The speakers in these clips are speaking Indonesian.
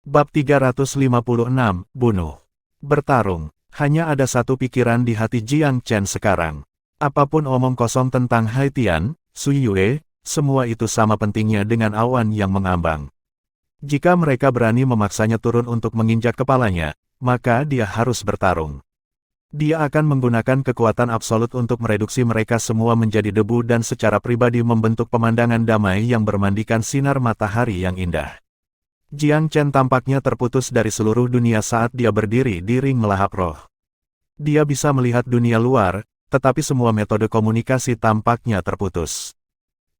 Bab 356, Bunuh. Bertarung. Hanya ada satu pikiran di hati Jiang Chen sekarang. Apapun omong kosong tentang Haitian, Sui Yue, semua itu sama pentingnya dengan awan yang mengambang. Jika mereka berani memaksanya turun untuk menginjak kepalanya, maka dia harus bertarung. Dia akan menggunakan kekuatan absolut untuk mereduksi mereka semua menjadi debu dan secara pribadi membentuk pemandangan damai yang bermandikan sinar matahari yang indah. Jiang Chen tampaknya terputus dari seluruh dunia saat dia berdiri di ring melahap roh. Dia bisa melihat dunia luar, tetapi semua metode komunikasi tampaknya terputus.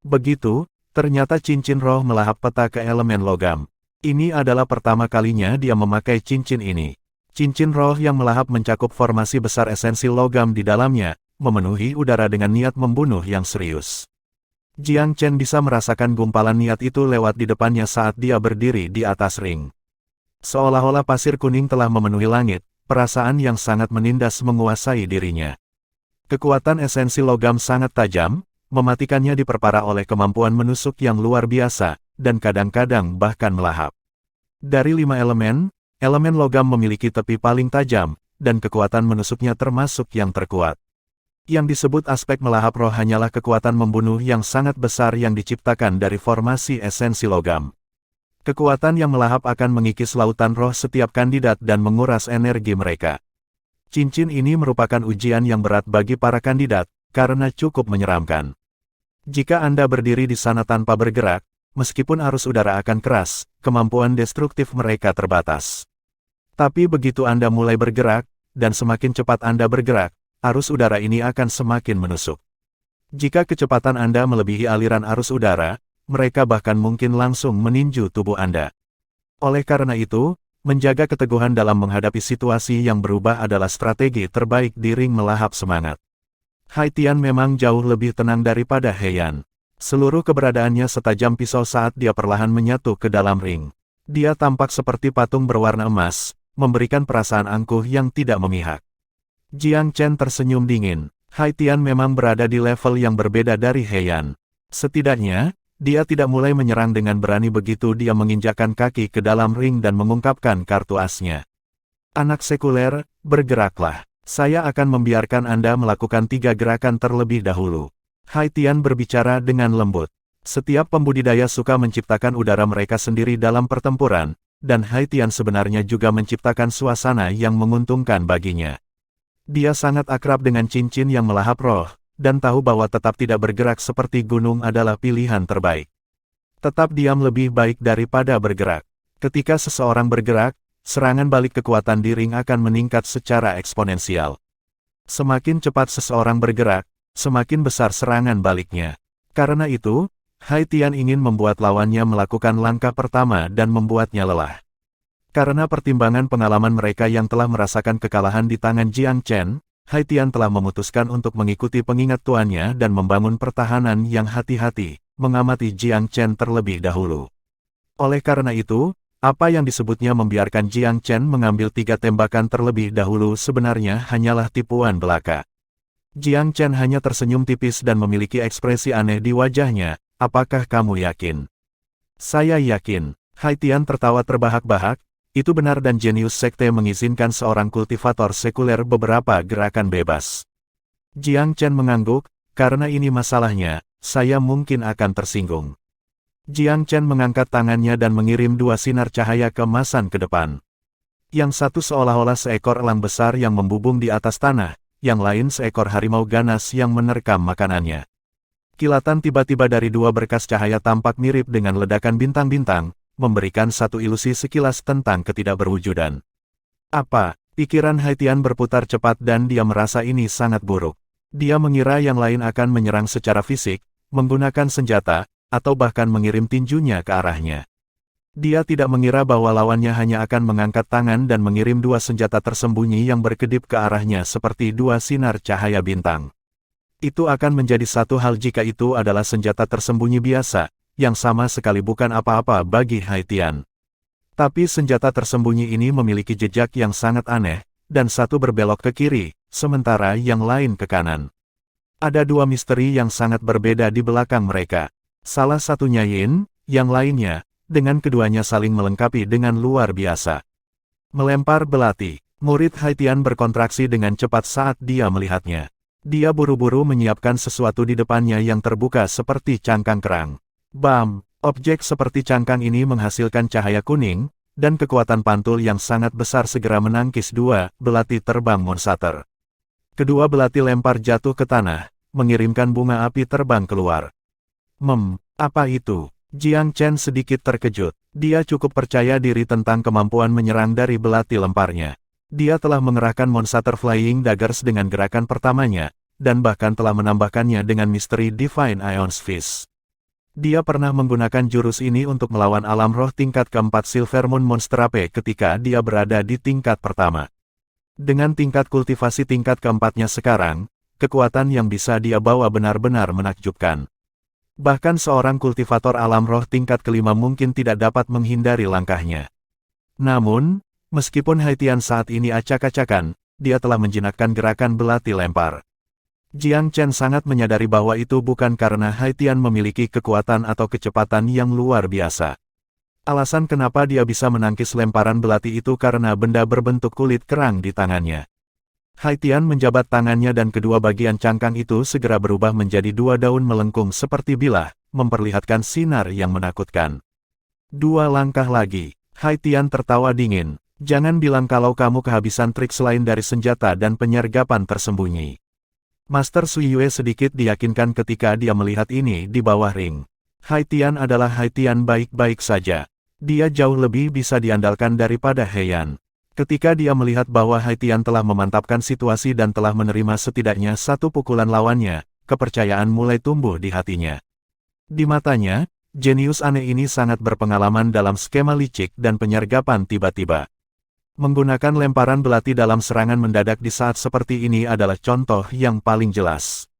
Begitu, ternyata cincin roh melahap peta ke elemen logam. Ini adalah pertama kalinya dia memakai cincin ini. Cincin roh yang melahap mencakup formasi besar esensi logam di dalamnya, memenuhi udara dengan niat membunuh yang serius. Jiang Chen bisa merasakan gumpalan niat itu lewat di depannya saat dia berdiri di atas ring. Seolah-olah pasir kuning telah memenuhi langit, perasaan yang sangat menindas menguasai dirinya. Kekuatan esensi logam sangat tajam, mematikannya diperparah oleh kemampuan menusuk yang luar biasa, dan kadang-kadang bahkan melahap. Dari 5 elemen, elemen logam memiliki tepi paling tajam, dan kekuatan menusuknya termasuk yang terkuat. Yang disebut aspek melahap roh hanyalah kekuatan membunuh yang sangat besar yang diciptakan dari formasi esensi logam. Kekuatan yang melahap akan mengikis lautan roh setiap kandidat dan menguras energi mereka. Cincin ini merupakan ujian yang berat bagi para kandidat, karena cukup menyeramkan. Jika Anda berdiri di sana tanpa bergerak, meskipun arus udara akan keras, kemampuan destruktif mereka terbatas. Tapi begitu Anda mulai bergerak, dan semakin cepat Anda bergerak, arus udara ini akan semakin menusuk. Jika kecepatan Anda melebihi aliran arus udara, mereka bahkan mungkin langsung meninju tubuh Anda. Oleh karena itu, menjaga keteguhan dalam menghadapi situasi yang berubah adalah strategi terbaik di ring melahap semangat. Haitian memang jauh lebih tenang daripada Heian. Seluruh keberadaannya setajam pisau saat dia perlahan menyatu ke dalam ring. Dia tampak seperti patung berwarna emas, memberikan perasaan angkuh yang tidak memihak. Jiang Chen tersenyum dingin. Haitian memang berada di level yang berbeda dari Heian. Setidaknya, dia tidak mulai menyerang dengan berani begitu dia menginjakkan kaki ke dalam ring dan mengungkapkan kartu asnya. Anak sekuler, bergeraklah. Saya akan membiarkan Anda melakukan 3 gerakan terlebih dahulu. Haitian berbicara dengan lembut. Setiap pembudidaya suka menciptakan udara mereka sendiri dalam pertempuran, dan Haitian sebenarnya juga menciptakan suasana yang menguntungkan baginya. Dia sangat akrab dengan cincin yang melahap roh, dan tahu bahwa tetap tidak bergerak seperti gunung adalah pilihan terbaik. Tetap diam lebih baik daripada bergerak. Ketika seseorang bergerak, serangan balik kekuatan di ring akan meningkat secara eksponensial. Semakin cepat seseorang bergerak, semakin besar serangan baliknya. Karena itu, Haitian ingin membuat lawannya melakukan langkah pertama dan membuatnya lelah. Karena pertimbangan pengalaman mereka yang telah merasakan kekalahan di tangan Jiang Chen, Haitian telah memutuskan untuk mengikuti pengingat tuannya dan membangun pertahanan yang hati-hati, mengamati Jiang Chen terlebih dahulu. Oleh karena itu, apa yang disebutnya membiarkan Jiang Chen mengambil 3 tembakan terlebih dahulu sebenarnya hanyalah tipuan belaka. Jiang Chen hanya tersenyum tipis dan memiliki ekspresi aneh di wajahnya. Apakah kamu yakin? Saya yakin. Haitian tertawa terbahak-bahak. Itu benar dan jenius sekte mengizinkan seorang kultivator sekuler beberapa gerakan bebas. Jiang Chen mengangguk, karena ini masalahnya, saya mungkin akan tersinggung. Jiang Chen mengangkat tangannya dan mengirim 2 sinar cahaya keemasan ke depan. Yang satu seolah-olah seekor elang besar yang membubung di atas tanah, yang lain seekor harimau ganas yang menerkam makanannya. Kilatan tiba-tiba dari 2 berkas cahaya tampak mirip dengan ledakan bintang-bintang, memberikan satu ilusi sekilas tentang ketidakberwujudan. Apa? Pikiran Haitian berputar cepat dan dia merasa ini sangat buruk. Dia mengira yang lain akan menyerang secara fisik, menggunakan senjata, atau bahkan mengirim tinjunya ke arahnya. Dia tidak mengira bahwa lawannya hanya akan mengangkat tangan dan mengirim 2 senjata tersembunyi yang berkedip ke arahnya seperti 2 sinar cahaya bintang. Itu akan menjadi satu hal jika itu adalah senjata tersembunyi biasa, yang sama sekali bukan apa-apa bagi Haitian. Tapi senjata tersembunyi ini memiliki jejak yang sangat aneh, dan satu berbelok ke kiri, sementara yang lain ke kanan. Ada 2 misteri yang sangat berbeda di belakang mereka. Salah satunya Yin, yang lainnya, dengan keduanya saling melengkapi dengan luar biasa. Melempar belati, murid Haitian berkontraksi dengan cepat saat dia melihatnya. Dia buru-buru menyiapkan sesuatu di depannya yang terbuka seperti cangkang kerang. Bam! Objek seperti cangkang ini menghasilkan cahaya kuning, dan kekuatan pantul yang sangat besar segera menangkis dua belati terbang monster. Kedua belati lempar jatuh ke tanah, mengirimkan bunga api terbang keluar. Apa itu? Jiang Chen sedikit terkejut. Dia cukup percaya diri tentang kemampuan menyerang dari belati lemparnya. Dia telah mengerahkan monster Flying Daggers dengan gerakan pertamanya, dan bahkan telah menambahkannya dengan misteri Divine Ions Fist. Dia pernah menggunakan jurus ini untuk melawan alam roh tingkat keempat Silver Moon Monster Ape ketika dia berada di tingkat pertama. Dengan tingkat kultivasi tingkat keempatnya sekarang, kekuatan yang bisa dia bawa benar-benar menakjubkan. Bahkan seorang kultivator alam roh tingkat kelima mungkin tidak dapat menghindari langkahnya. Namun, meskipun Haitian saat ini acak-acakan, dia telah menjinakkan gerakan belati lempar. Jiang Chen sangat menyadari bahwa itu bukan karena Haitian memiliki kekuatan atau kecepatan yang luar biasa. Alasan kenapa dia bisa menangkis lemparan belati itu karena benda berbentuk kulit kerang di tangannya. Haitian menjabat tangannya dan kedua bagian cangkang itu segera berubah menjadi dua daun melengkung seperti bilah, memperlihatkan sinar yang menakutkan. Dua langkah lagi, Haitian tertawa dingin. Jangan bilang kalau kamu kehabisan trik selain dari senjata dan penyergapan tersembunyi. Master Sui Yue sedikit diyakinkan ketika dia melihat ini di bawah ring. Haitian adalah Haitian baik-baik saja. Dia jauh lebih bisa diandalkan daripada Heian. Ketika dia melihat bahwa Haitian telah memantapkan situasi dan telah menerima setidaknya satu pukulan lawannya, kepercayaan mulai tumbuh di hatinya. Di matanya, jenius aneh ini sangat berpengalaman dalam skema licik dan penyergapan tiba-tiba. Menggunakan lemparan belati dalam serangan mendadak di saat seperti ini adalah contoh yang paling jelas.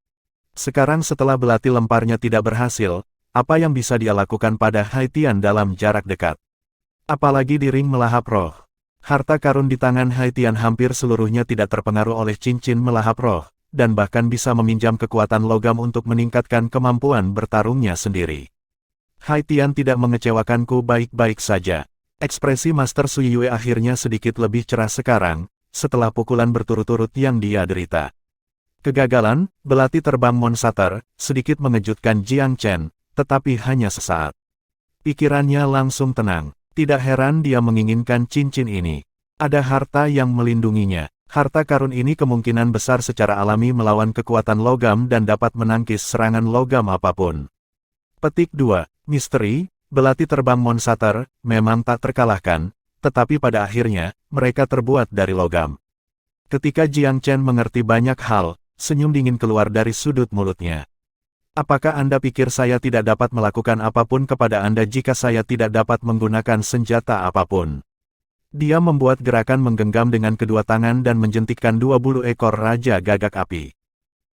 Sekarang setelah belati lemparnya tidak berhasil, apa yang bisa dia lakukan pada Haitian dalam jarak dekat? Apalagi di ring melahap roh. Harta karun di tangan Haitian hampir seluruhnya tidak terpengaruh oleh cincin melahap roh, dan bahkan bisa meminjam kekuatan logam untuk meningkatkan kemampuan bertarungnya sendiri. Haitian tidak mengecewakanku baik-baik saja. Ekspresi Master Sui Yue akhirnya sedikit lebih cerah sekarang, setelah pukulan berturut-turut yang dia derita. Kegagalan, belati terbang monster, sedikit mengejutkan Jiang Chen, tetapi hanya sesaat. Pikirannya langsung tenang. Tidak heran dia menginginkan cincin ini. Ada harta yang melindunginya. Harta karun ini kemungkinan besar secara alami melawan kekuatan logam dan dapat menangkis serangan logam apapun. Petik 2. Misteri. Belati terbang monster memang tak terkalahkan, tetapi pada akhirnya, mereka terbuat dari logam. Ketika Jiang Chen mengerti banyak hal, senyum dingin keluar dari sudut mulutnya. Apakah Anda pikir saya tidak dapat melakukan apapun kepada Anda jika saya tidak dapat menggunakan senjata apapun? Dia membuat gerakan menggenggam dengan kedua tangan dan menjentikkan dua bulu ekor Raja Gagak Api.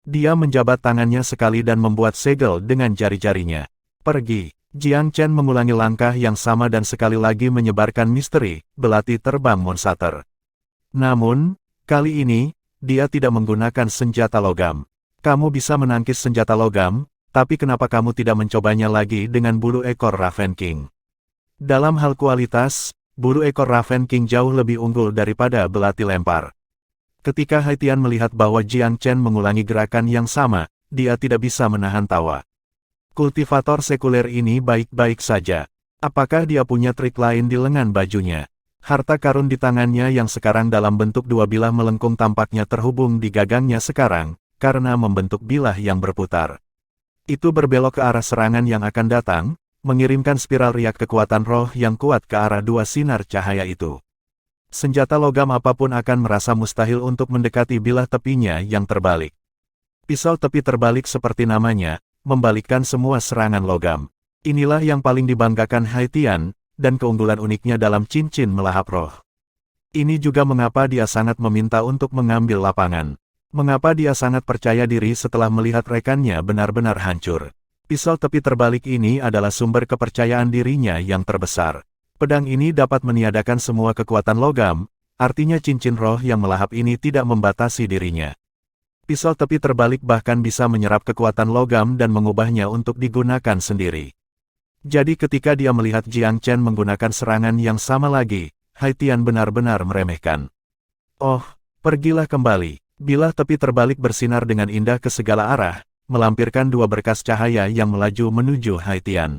Dia menjabat tangannya sekali dan membuat segel dengan jari-jarinya. Pergi. Jiang Chen mengulangi langkah yang sama dan sekali lagi menyebarkan misteri, belati terbang monster. Namun, kali ini, dia tidak menggunakan senjata logam. Kamu bisa menangkis senjata logam, tapi kenapa kamu tidak mencobanya lagi dengan bulu ekor Raven King? Dalam hal kualitas, bulu ekor Raven King jauh lebih unggul daripada belati lempar. Ketika Haitian melihat bahwa Jiang Chen mengulangi gerakan yang sama, dia tidak bisa menahan tawa. Kultivator sekuler ini baik-baik saja. Apakah dia punya trik lain di lengan bajunya? Harta karun di tangannya yang sekarang dalam bentuk dua bilah melengkung tampaknya terhubung di gagangnya sekarang, karena membentuk bilah yang berputar. Itu berbelok ke arah serangan yang akan datang, mengirimkan spiral riak kekuatan roh yang kuat ke arah dua sinar cahaya itu. Senjata logam apapun akan merasa mustahil untuk mendekati bilah tepinya yang terbalik. Pisau tepi terbalik seperti namanya, membalikkan semua serangan logam. Inilah yang paling dibanggakan Haitian, dan keunggulan uniknya dalam cincin melahap roh. Ini juga mengapa dia sangat meminta untuk mengambil lapangan. Mengapa dia sangat percaya diri setelah melihat rekannya benar-benar hancur. Pisau tepi terbalik ini adalah sumber kepercayaan dirinya yang terbesar. Pedang ini dapat meniadakan semua kekuatan logam, artinya cincin roh yang melahap ini tidak membatasi dirinya. Pisau tepi terbalik bahkan bisa menyerap kekuatan logam dan mengubahnya untuk digunakan sendiri. Jadi ketika dia melihat Jiang Chen menggunakan serangan yang sama lagi, Haitian benar-benar meremehkan. Oh, pergilah kembali. Bilah tepi terbalik bersinar dengan indah ke segala arah, melampirkan dua berkas cahaya yang melaju menuju Haitian.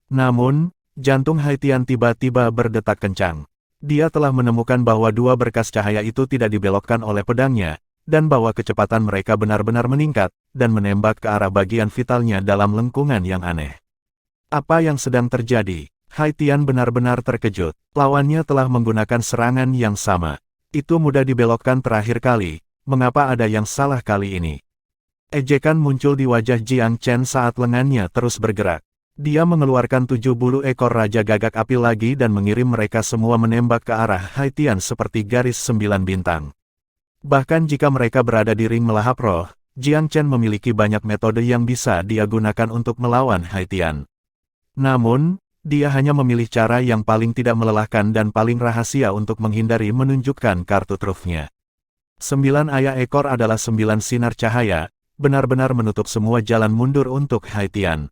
Namun, jantung Haitian tiba-tiba berdetak kencang. Dia telah menemukan bahwa dua berkas cahaya itu tidak dibelokkan oleh pedangnya, dan bahwa kecepatan mereka benar-benar meningkat, dan menembak ke arah bagian vitalnya dalam lengkungan yang aneh. Apa yang sedang terjadi? Haitian benar-benar terkejut. Lawannya telah menggunakan serangan yang sama. Itu mudah dibelokkan terakhir kali, mengapa ada yang salah kali ini? Ejekan muncul di wajah Jiang Chen saat lengannya terus bergerak. Dia mengeluarkan 70 ekor Raja Gagak Api lagi dan mengirim mereka semua menembak ke arah Haitian seperti garis 9 bintang. Bahkan jika mereka berada di ring melahap roh, Jiang Chen memiliki banyak metode yang bisa dia gunakan untuk melawan Haitian. Namun, dia hanya memilih cara yang paling tidak melelahkan dan paling rahasia untuk menghindari menunjukkan kartu trufnya. 9 ayah ekor adalah 9 sinar cahaya, benar-benar menutup semua jalan mundur untuk Haitian.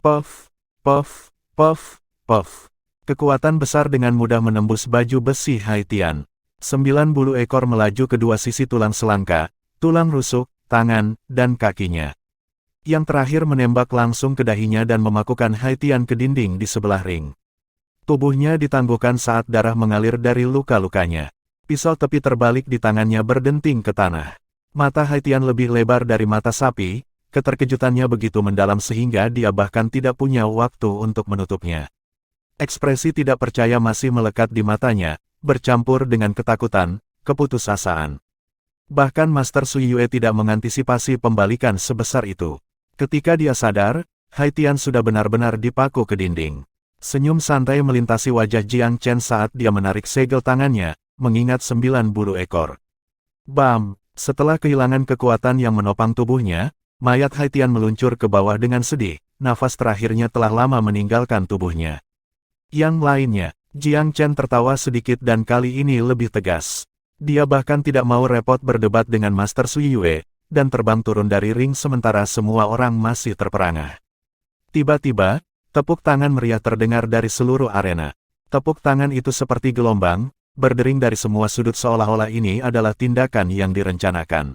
Puff, puff, puff, puff. Kekuatan besar dengan mudah menembus baju besi Haitian. 90 ekor melaju ke dua sisi tulang selangka, tulang rusuk, tangan, dan kakinya. Yang terakhir menembak langsung ke dahinya dan memakukan Haitian ke dinding di sebelah ring. Tubuhnya ditangguhkan saat darah mengalir dari luka-lukanya. Pisau tepi terbalik di tangannya berdenting ke tanah. Mata Haitian lebih lebar dari mata sapi. Keterkejutannya begitu mendalam sehingga dia bahkan tidak punya waktu untuk menutupnya. Ekspresi tidak percaya masih melekat di matanya, bercampur dengan ketakutan, keputusasaan. Bahkan Master Sui Yue tidak mengantisipasi pembalikan sebesar itu. Ketika dia sadar, Haitian sudah benar-benar dipaku ke dinding. Senyum santai melintasi wajah Jiang Chen saat dia menarik segel tangannya, mengingat 90 ekor. Bam! Setelah kehilangan kekuatan yang menopang tubuhnya, mayat Haitian meluncur ke bawah dengan sedih, nafas terakhirnya telah lama meninggalkan tubuhnya. Yang lainnya, Jiang Chen tertawa sedikit dan kali ini lebih tegas. Dia bahkan tidak mau repot berdebat dengan Master Sui Yue, dan terbang turun dari ring sementara semua orang masih terperangah. Tiba-tiba, tepuk tangan meriah terdengar dari seluruh arena. Tepuk tangan itu seperti gelombang, berdering dari semua sudut seolah-olah ini adalah tindakan yang direncanakan.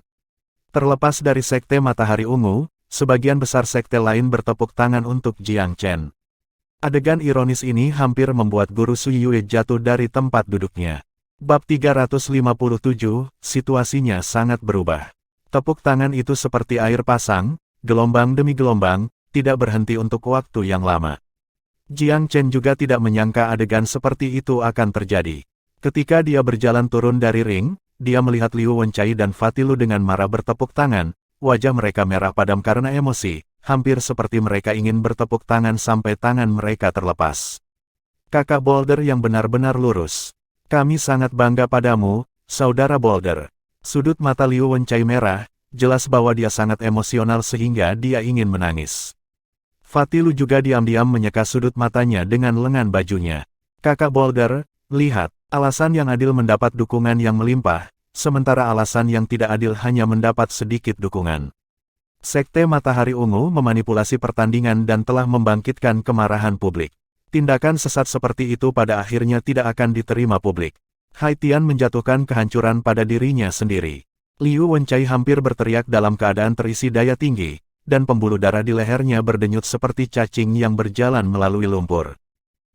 Terlepas dari Sekte Matahari Ungu, sebagian besar sekte lain bertepuk tangan untuk Jiang Chen. Adegan ironis ini hampir membuat Guru Sui Yue jatuh dari tempat duduknya. Bab 357, situasinya sangat berubah. Tepuk tangan itu seperti air pasang, gelombang demi gelombang, tidak berhenti untuk waktu yang lama. Jiang Chen juga tidak menyangka adegan seperti itu akan terjadi. Ketika dia berjalan turun dari ring, dia melihat Liu Wenchai dan Fatilu dengan marah bertepuk tangan, wajah mereka merah padam karena emosi, hampir seperti mereka ingin bertepuk tangan sampai tangan mereka terlepas. Kakak Boulder yang benar-benar lurus. Kami sangat bangga padamu, Saudara Boulder. Sudut mata Liu Wenchai merah, jelas bahwa dia sangat emosional sehingga dia ingin menangis. Fatilu juga diam-diam menyeka sudut matanya dengan lengan bajunya. Kakak Boulder, lihat. Alasan yang adil mendapat dukungan yang melimpah, sementara alasan yang tidak adil hanya mendapat sedikit dukungan. Sekte Matahari Ungu memanipulasi pertandingan dan telah membangkitkan kemarahan publik. Tindakan sesat seperti itu pada akhirnya tidak akan diterima publik. Haitian menjatuhkan kehancuran pada dirinya sendiri. Liu Wenchai hampir berteriak dalam keadaan terisi daya tinggi, dan pembuluh darah di lehernya berdenyut seperti cacing yang berjalan melalui lumpur.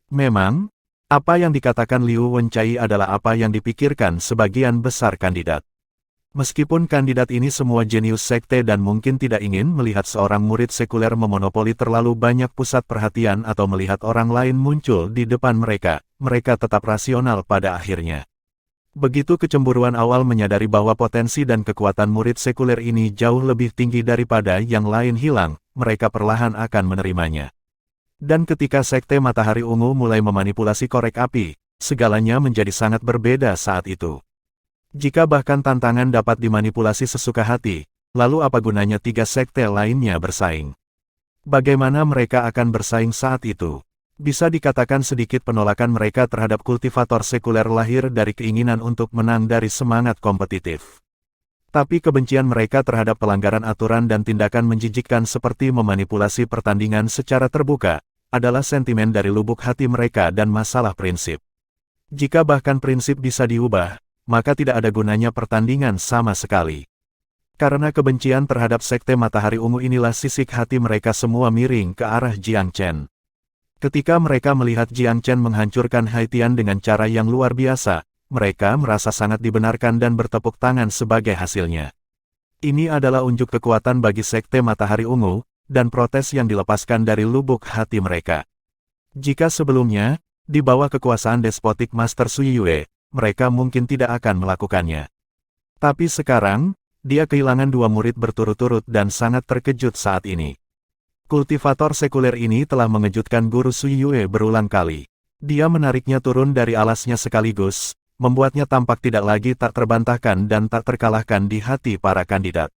Memang, apa yang dikatakan Liu Wenchai adalah apa yang dipikirkan sebagian besar kandidat. Meskipun kandidat ini semua jenius sekte dan mungkin tidak ingin melihat seorang murid sekuler memonopoli terlalu banyak pusat perhatian atau melihat orang lain muncul di depan mereka, mereka tetap rasional pada akhirnya. Begitu kecemburuan awal menyadari bahwa potensi dan kekuatan murid sekuler ini jauh lebih tinggi daripada yang lain hilang, mereka perlahan akan menerimanya. Dan ketika Sekte Matahari Ungu mulai memanipulasi korek api, segalanya menjadi sangat berbeda saat itu. Jika bahkan tantangan dapat dimanipulasi sesuka hati, lalu apa gunanya tiga sekte lainnya bersaing? Bagaimana mereka akan bersaing saat itu? Bisa dikatakan sedikit penolakan mereka terhadap kultivator sekuler lahir dari keinginan untuk menang dari semangat kompetitif. Tapi kebencian mereka terhadap pelanggaran aturan dan tindakan menjijikkan seperti memanipulasi pertandingan secara terbuka, adalah sentimen dari lubuk hati mereka dan masalah prinsip. Jika bahkan prinsip bisa diubah, maka tidak ada gunanya pertandingan sama sekali. Karena kebencian terhadap sekte Matahari Ungu inilah sisik hati mereka semua miring ke arah Jiang Chen. Ketika mereka melihat Jiang Chen menghancurkan Haitian dengan cara yang luar biasa, mereka merasa sangat dibenarkan dan bertepuk tangan sebagai hasilnya. Ini adalah unjuk kekuatan bagi sekte Matahari Ungu, dan protes yang dilepaskan dari lubuk hati mereka. Jika sebelumnya, di bawah kekuasaan despotik Master Sui Yue, mereka mungkin tidak akan melakukannya. Tapi sekarang, dia kehilangan 2 murid berturut-turut dan sangat terkejut saat ini. Kultivator sekuler ini telah mengejutkan Guru Sui Yue berulang kali. Dia menariknya turun dari alasnya sekaligus, membuatnya tampak tidak lagi tak terbantahkan dan tak terkalahkan di hati para kandidat.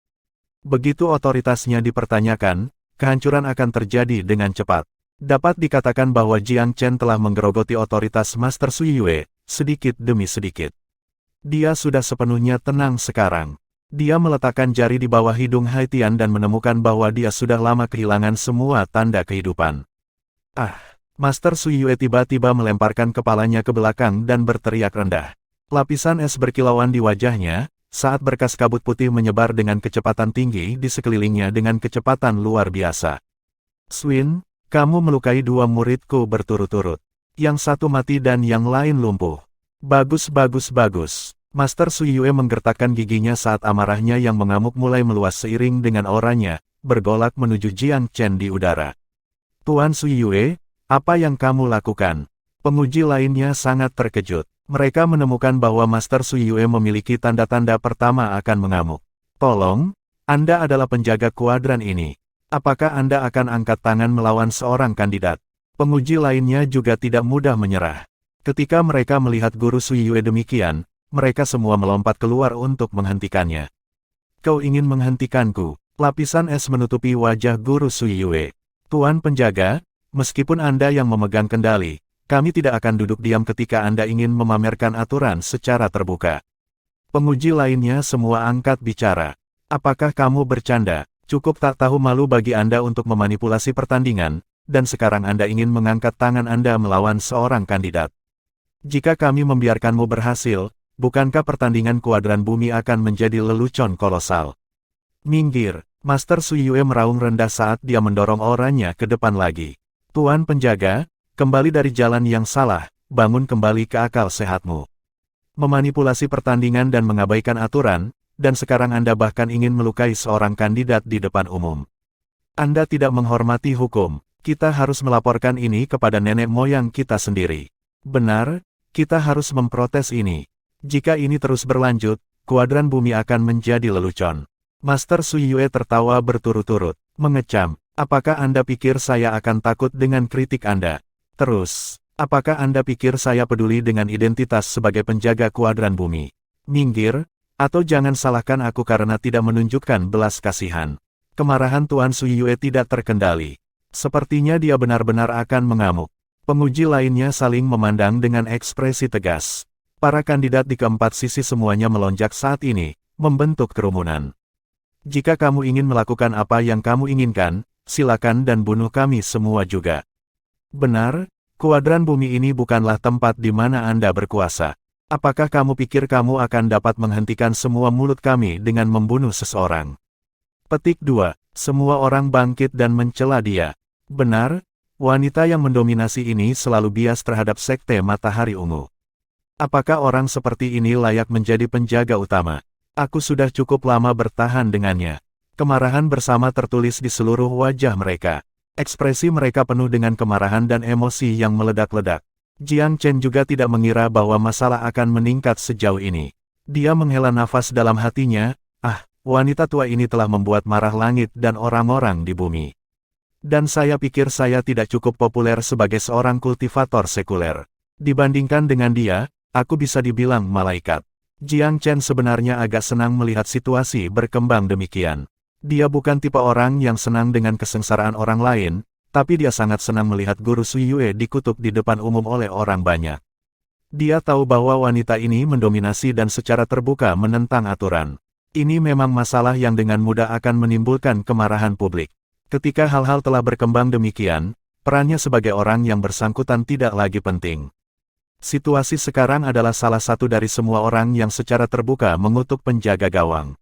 Begitu otoritasnya dipertanyakan, kehancuran akan terjadi dengan cepat. Dapat dikatakan bahwa Jiang Chen telah menggerogoti otoritas Master Sui Yue, sedikit demi sedikit. Dia sudah sepenuhnya tenang sekarang. Dia meletakkan jari di bawah hidung Haitian dan menemukan bahwa dia sudah lama kehilangan semua tanda kehidupan. Master Sui Yue tiba-tiba melemparkan kepalanya ke belakang dan berteriak rendah. Lapisan es berkilauan di wajahnya, saat berkas kabut putih menyebar dengan kecepatan tinggi di sekelilingnya dengan kecepatan luar biasa. Swin, kamu melukai 2 muridku berturut-turut. Yang satu mati dan yang lain lumpuh. Bagus. Master Sui Yue menggertakkan giginya saat amarahnya yang mengamuk mulai meluas seiring dengan auranya, bergolak menuju Jiang Chen di udara. Tuan Sui Yue, apa yang kamu lakukan? Penguji lainnya sangat terkejut. Mereka menemukan bahwa Master Sui Yue memiliki tanda-tanda pertama akan mengamuk. Tolong, Anda adalah penjaga kuadran ini. Apakah Anda akan angkat tangan melawan seorang kandidat? Penguji lainnya juga tidak mudah menyerah. Ketika mereka melihat Guru Sui Yue demikian, mereka semua melompat keluar untuk menghentikannya. Kau ingin menghentikanku? Lapisan es menutupi wajah Guru Sui Yue. Tuan penjaga, meskipun Anda yang memegang kendali, kami tidak akan duduk diam ketika Anda ingin memamerkan aturan secara terbuka. Penguji lainnya semua angkat bicara. Apakah kamu bercanda? Cukup tak tahu malu bagi Anda untuk memanipulasi pertandingan, dan sekarang Anda ingin mengangkat tangan Anda melawan seorang kandidat. Jika kami membiarkanmu berhasil, bukankah pertandingan kuadran bumi akan menjadi lelucon kolosal? Minggir, Master Sui Yue meraung rendah saat dia mendorong orangnya ke depan lagi. Tuan penjaga, kembali dari jalan yang salah, bangun kembali ke akal sehatmu. Memanipulasi pertandingan dan mengabaikan aturan, dan sekarang Anda bahkan ingin melukai seorang kandidat di depan umum. Anda tidak menghormati hukum, kita harus melaporkan ini kepada nenek moyang kita sendiri. Benar, kita harus memprotes ini. Jika ini terus berlanjut, kuadran bumi akan menjadi lelucon. Master Sui Yue tertawa berturut-turut, mengecam, apakah Anda pikir saya akan takut dengan kritik Anda? Terus, apakah Anda pikir saya peduli dengan identitas sebagai penjaga kuadran bumi? Minggir, atau jangan salahkan aku karena tidak menunjukkan belas kasihan. Kemarahan Tuan Sui Yue tidak terkendali. Sepertinya dia benar-benar akan mengamuk. Penguji lainnya saling memandang dengan ekspresi tegas. Para kandidat di keempat sisi semuanya melonjak saat ini, membentuk kerumunan. Jika kamu ingin melakukan apa yang kamu inginkan, silakan dan bunuh kami semua juga. Benar, kuadran bumi ini bukanlah tempat di mana Anda berkuasa. Apakah kamu pikir kamu akan dapat menghentikan semua mulut kami dengan membunuh seseorang? Petik 2. Semua orang bangkit dan mencela dia. Benar, wanita yang mendominasi ini selalu bias terhadap sekte Matahari Ungu. Apakah orang seperti ini layak menjadi penjaga utama? Aku sudah cukup lama bertahan dengannya. Kemarahan bersama tertulis di seluruh wajah mereka. Ekspresi mereka penuh dengan kemarahan dan emosi yang meledak-ledak. Jiang Chen juga tidak mengira bahwa masalah akan meningkat sejauh ini. Dia menghela nafas dalam hatinya, wanita tua ini telah membuat marah langit dan orang-orang di bumi. Dan saya pikir saya tidak cukup populer sebagai seorang kultivator sekuler. Dibandingkan dengan dia, aku bisa dibilang malaikat. Jiang Chen sebenarnya agak senang melihat situasi berkembang demikian. Dia bukan tipe orang yang senang dengan kesengsaraan orang lain, tapi dia sangat senang melihat Guru Sui Yue dikutuk di depan umum oleh orang banyak. Dia tahu bahwa wanita ini mendominasi dan secara terbuka menentang aturan. Ini memang masalah yang dengan mudah akan menimbulkan kemarahan publik. Ketika hal-hal telah berkembang demikian, Perannya sebagai orang yang bersangkutan tidak lagi penting. Situasi sekarang adalah salah satu dari semua orang yang secara terbuka mengutuk penjaga gawang.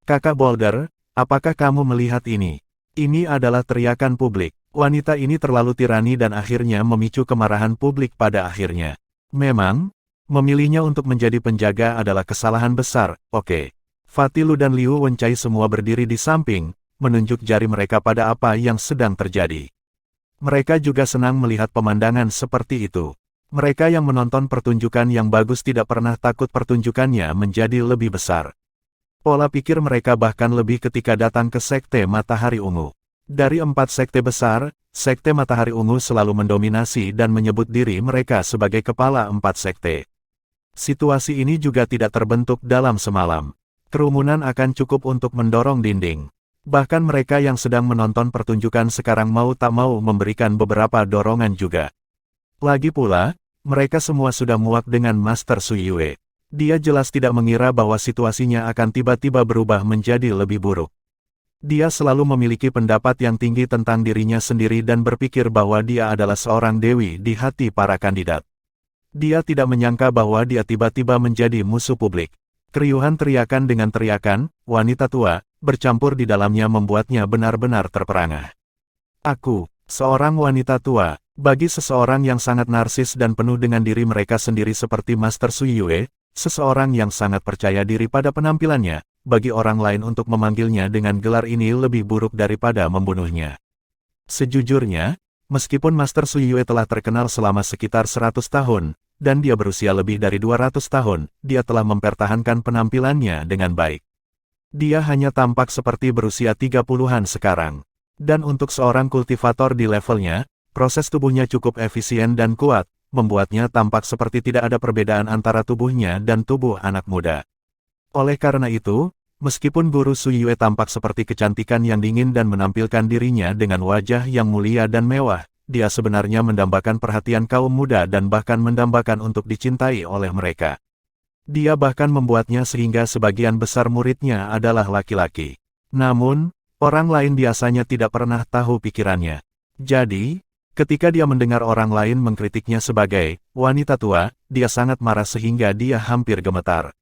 Kakak Boulder, apakah kamu melihat ini? Ini adalah teriakan publik. Wanita ini terlalu tirani dan akhirnya memicu kemarahan publik pada akhirnya. Memang, memilihnya untuk menjadi penjaga adalah kesalahan besar, oke. Fatih Lu dan Liu Wencai semua berdiri di samping, menunjuk jari mereka pada apa yang sedang terjadi. Mereka juga senang melihat pemandangan seperti itu. Mereka yang menonton pertunjukan yang bagus tidak pernah takut pertunjukannya menjadi lebih besar. Pola pikir mereka bahkan lebih ketika datang ke Sekte Matahari Ungu. Dari 4 sekte besar, Sekte Matahari Ungu selalu mendominasi dan menyebut diri mereka sebagai kepala 4 sekte. Situasi ini juga tidak terbentuk dalam semalam. Kerumunan akan cukup untuk mendorong dinding. Bahkan mereka yang sedang menonton pertunjukan sekarang mau tak mau memberikan beberapa dorongan juga. Lagi pula, mereka semua sudah muak dengan Master Sui Yue. Dia jelas tidak mengira bahwa situasinya akan tiba-tiba berubah menjadi lebih buruk. Dia selalu memiliki pendapat yang tinggi tentang dirinya sendiri dan berpikir bahwa dia adalah seorang dewi di hati para kandidat. Dia tidak menyangka bahwa dia tiba-tiba menjadi musuh publik. Keriuhan teriakan dengan teriakan, wanita tua, bercampur di dalamnya membuatnya benar-benar terperangah. Aku, seorang wanita tua, bagi seseorang yang sangat narsis dan penuh dengan diri mereka sendiri seperti Master Sui Yue, seseorang yang sangat percaya diri pada penampilannya, bagi orang lain untuk memanggilnya dengan gelar ini lebih buruk daripada membunuhnya. Sejujurnya, meskipun Master Sui Yue telah terkenal selama sekitar 100 tahun, dan dia berusia lebih dari 200 tahun, dia telah mempertahankan penampilannya dengan baik. Dia hanya tampak seperti berusia 30-an sekarang. Dan untuk seorang kultivator di levelnya, proses tubuhnya cukup efisien dan kuat, membuatnya tampak seperti tidak ada perbedaan antara tubuhnya dan tubuh anak muda. Oleh karena itu, meskipun Guru Sui Yue tampak seperti kecantikan yang dingin dan menampilkan dirinya dengan wajah yang mulia dan mewah, dia sebenarnya mendambakan perhatian kaum muda dan bahkan mendambakan untuk dicintai oleh mereka. Dia bahkan membuatnya sehingga sebagian besar muridnya adalah laki-laki. Namun, orang lain biasanya tidak pernah tahu pikirannya. Jadi, ketika dia mendengar orang lain mengkritiknya sebagai wanita tua, dia sangat marah sehingga dia hampir gemetar.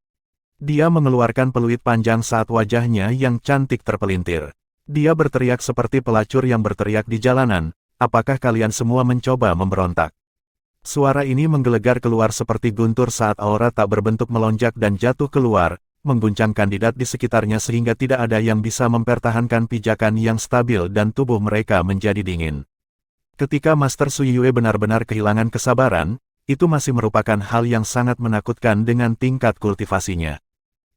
Dia mengeluarkan peluit panjang saat wajahnya yang cantik terpelintir. Dia berteriak seperti pelacur yang berteriak di jalanan, apakah kalian semua mencoba memberontak? Suara ini menggelegar keluar seperti guntur saat aura tak berbentuk melonjak dan jatuh keluar, mengguncang kandidat di sekitarnya sehingga tidak ada yang bisa mempertahankan pijakan yang stabil dan tubuh mereka menjadi dingin. Ketika Master Sui Yue benar-benar kehilangan kesabaran, itu masih merupakan hal yang sangat menakutkan dengan tingkat kultivasinya.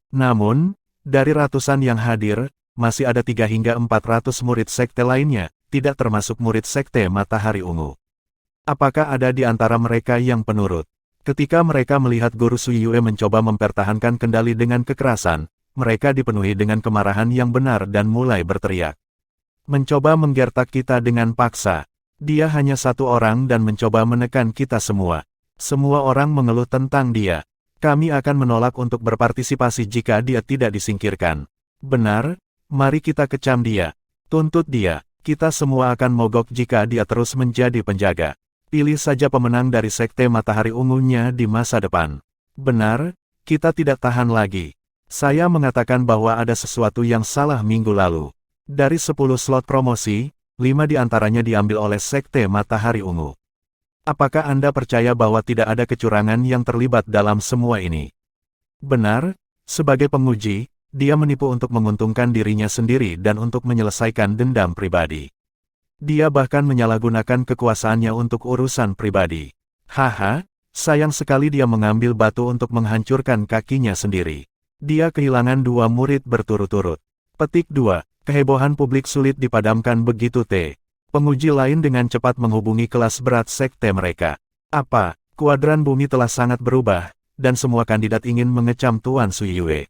Namun, dari ratusan yang hadir, masih ada 3 hingga 400 murid sekte lainnya, tidak termasuk murid Sekte Matahari Ungu. Apakah ada di antara mereka yang penurut? Ketika mereka melihat Guru Sui Yue mencoba mempertahankan kendali dengan kekerasan, mereka dipenuhi dengan kemarahan yang benar dan mulai berteriak. Mencoba menggertak kita dengan paksa. Dia hanya satu orang dan mencoba menekan kita semua. Semua orang mengeluh tentang dia. Kami akan menolak untuk berpartisipasi jika dia tidak disingkirkan. Benar, mari kita kecam dia. Tuntut dia. Kita semua akan mogok jika dia terus menjadi penjaga. Pilih saja pemenang dari Sekte Matahari Ungunya di masa depan. Benar, kita tidak tahan lagi. Saya mengatakan bahwa ada sesuatu yang salah minggu lalu. Dari 10 slot promosi, 5 di antaranya diambil oleh Sekte Matahari Ungu. Apakah Anda percaya bahwa tidak ada kecurangan yang terlibat dalam semua ini? Benar, sebagai penguji, dia menipu untuk menguntungkan dirinya sendiri dan untuk menyelesaikan dendam pribadi. Dia bahkan menyalahgunakan kekuasaannya untuk urusan pribadi. Haha, sayang sekali dia mengambil batu untuk menghancurkan kakinya sendiri. Dia kehilangan 2 murid berturut-turut. Petik 2. Kehebohan publik sulit dipadamkan begitu Penguji lain dengan cepat menghubungi kelas berat sekte mereka. Apa, kuadran bumi telah sangat berubah, dan semua kandidat ingin mengecam Tuan Sui Yue.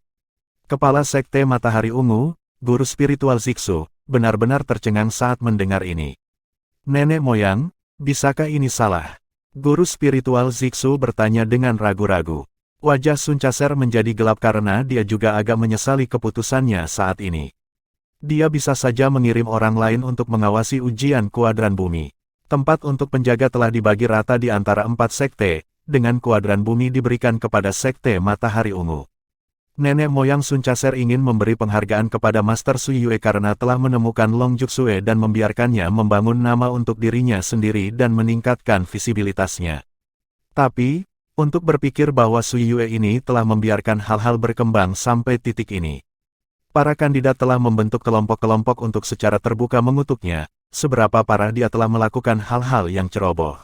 Kepala Sekte Matahari Ungu, Guru Spiritual Zixu, benar-benar tercengang saat mendengar ini. Nenek moyang, bisakah ini salah? Guru Spiritual Zixu bertanya dengan ragu-ragu. Wajah Sun Caser menjadi gelap karena dia juga agak menyesali keputusannya saat ini. Dia bisa saja mengirim orang lain untuk mengawasi ujian kuadran bumi. Tempat untuk penjaga telah dibagi rata di antara 4 sekte, dengan kuadran bumi diberikan kepada sekte Matahari Ungu. Nenek moyang Sun Caser ingin memberi penghargaan kepada Master Sui Yue karena telah menemukan Long Juksue dan membiarkannya membangun nama untuk dirinya sendiri dan meningkatkan visibilitasnya. Tapi, untuk berpikir bahwa Sui Yue ini telah membiarkan hal-hal berkembang sampai titik ini. Para kandidat telah membentuk kelompok-kelompok untuk secara terbuka mengutuknya, seberapa parah dia telah melakukan hal-hal yang ceroboh.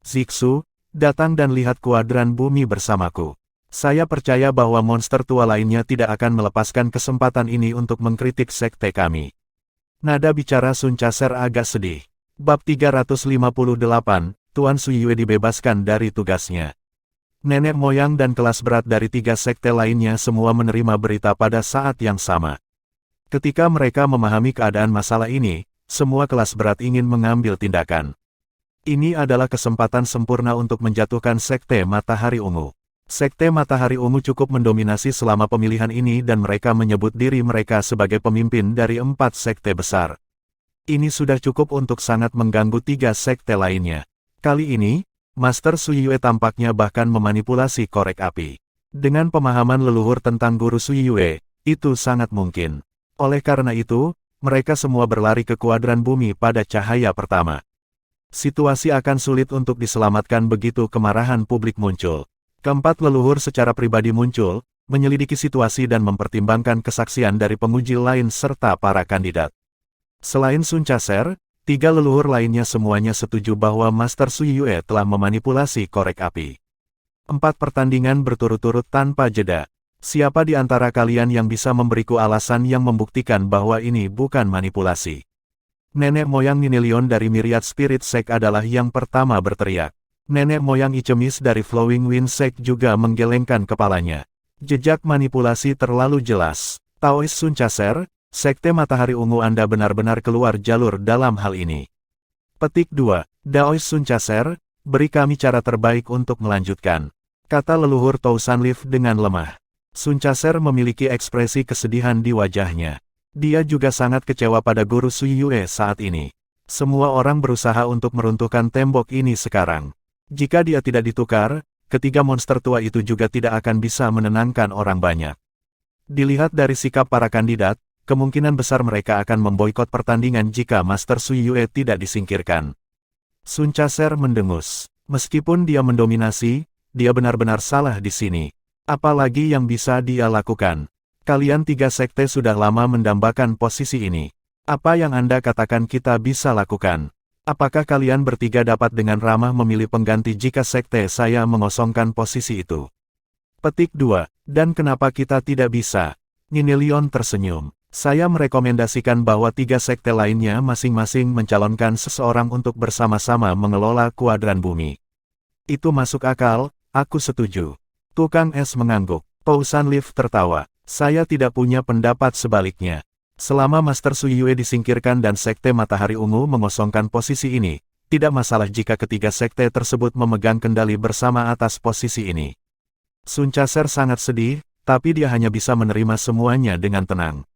Zixu, datang dan lihat kuadran bumi bersamaku. Saya percaya bahwa monster tua lainnya tidak akan melepaskan kesempatan ini untuk mengkritik sekte kami. Nada bicara Sun Caser agak sedih. Bab 358, Tuan Sui Yue dibebaskan dari tugasnya. Nenek moyang dan kelas berat dari 3 sekte lainnya semua menerima berita pada saat yang sama. Ketika mereka memahami keadaan masalah ini, semua kelas berat ingin mengambil tindakan. Ini adalah kesempatan sempurna untuk menjatuhkan sekte Matahari Ungu. Sekte Matahari Ungu cukup mendominasi selama pemilihan ini dan mereka menyebut diri mereka sebagai pemimpin dari 4 sekte besar. Ini sudah cukup untuk sangat mengganggu 3 sekte lainnya. Kali ini, Master Sui Yue tampaknya bahkan memanipulasi korek api. Dengan pemahaman leluhur tentang guru Sui Yue, itu sangat mungkin. Oleh karena itu, mereka semua berlari ke kuadran bumi pada cahaya pertama. Situasi akan sulit untuk diselamatkan begitu kemarahan publik muncul. Keempat leluhur secara pribadi muncul, menyelidiki situasi dan mempertimbangkan kesaksian dari penguji lain serta para kandidat. Selain Sun Caser, 3 leluhur lainnya semuanya setuju bahwa Master Sui Yue telah memanipulasi korek api. 4 pertandingan berturut-turut tanpa jeda. Siapa di antara kalian yang bisa memberiku alasan yang membuktikan bahwa ini bukan manipulasi? Nenek moyang Ninelion dari Myriad Spirit Sect adalah yang pertama berteriak. Nenek moyang Ichemis dari Flowing Wind Sect juga menggelengkan kepalanya. Jejak manipulasi terlalu jelas. Taois Sun Caser, Sekte Matahari Ungu Anda benar-benar keluar jalur dalam hal ini. Petik 2. Daois Sun Caser, beri kami cara terbaik untuk melanjutkan. Kata leluhur Tou Sanlif dengan lemah. Sun Caser memiliki ekspresi kesedihan di wajahnya. Dia juga sangat kecewa pada guru Sui Yue saat ini. Semua orang berusaha untuk meruntuhkan tembok ini sekarang. Jika dia tidak ditukar, ketiga monster tua itu juga tidak akan bisa menenangkan orang banyak. Dilihat dari sikap para kandidat, kemungkinan besar mereka akan memboikot pertandingan jika Master Sui Yue tidak disingkirkan. Sun Caser mendengus. Meskipun dia mendominasi, dia benar-benar salah di sini. Apalagi yang bisa dia lakukan? Kalian 3 sekte sudah lama mendambakan posisi ini. Apa yang Anda katakan kita bisa lakukan? Apakah kalian bertiga dapat dengan ramah memilih pengganti jika sekte saya mengosongkan posisi itu? Petik 2. Dan kenapa kita tidak bisa? Ninelion tersenyum. Saya merekomendasikan bahwa 3 sekte lainnya masing-masing mencalonkan seseorang untuk bersama-sama mengelola kuadran bumi. Itu masuk akal, aku setuju. Tukang es mengangguk. Tou Sanlif tertawa. Saya tidak punya pendapat sebaliknya. Selama Master Sui Yue disingkirkan dan Sekte Matahari Ungu mengosongkan posisi ini, tidak masalah jika ketiga sekte tersebut memegang kendali bersama atas posisi ini. Sun Caser sangat sedih, tapi dia hanya bisa menerima semuanya dengan tenang.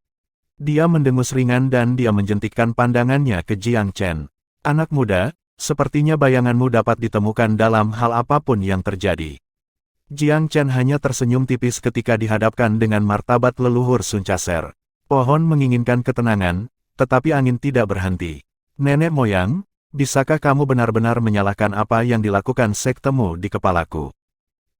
Dia mendengus ringan dan dia menjentikkan pandangannya ke Jiang Chen. Anak muda, sepertinya bayanganmu dapat ditemukan dalam hal apapun yang terjadi. Jiang Chen hanya tersenyum tipis ketika dihadapkan dengan martabat leluhur Sun Caser. Pohon menginginkan ketenangan, tetapi angin tidak berhenti. Nenek moyang, bisakah kamu benar-benar menyalahkan apa yang dilakukan sektemu di kepalaku?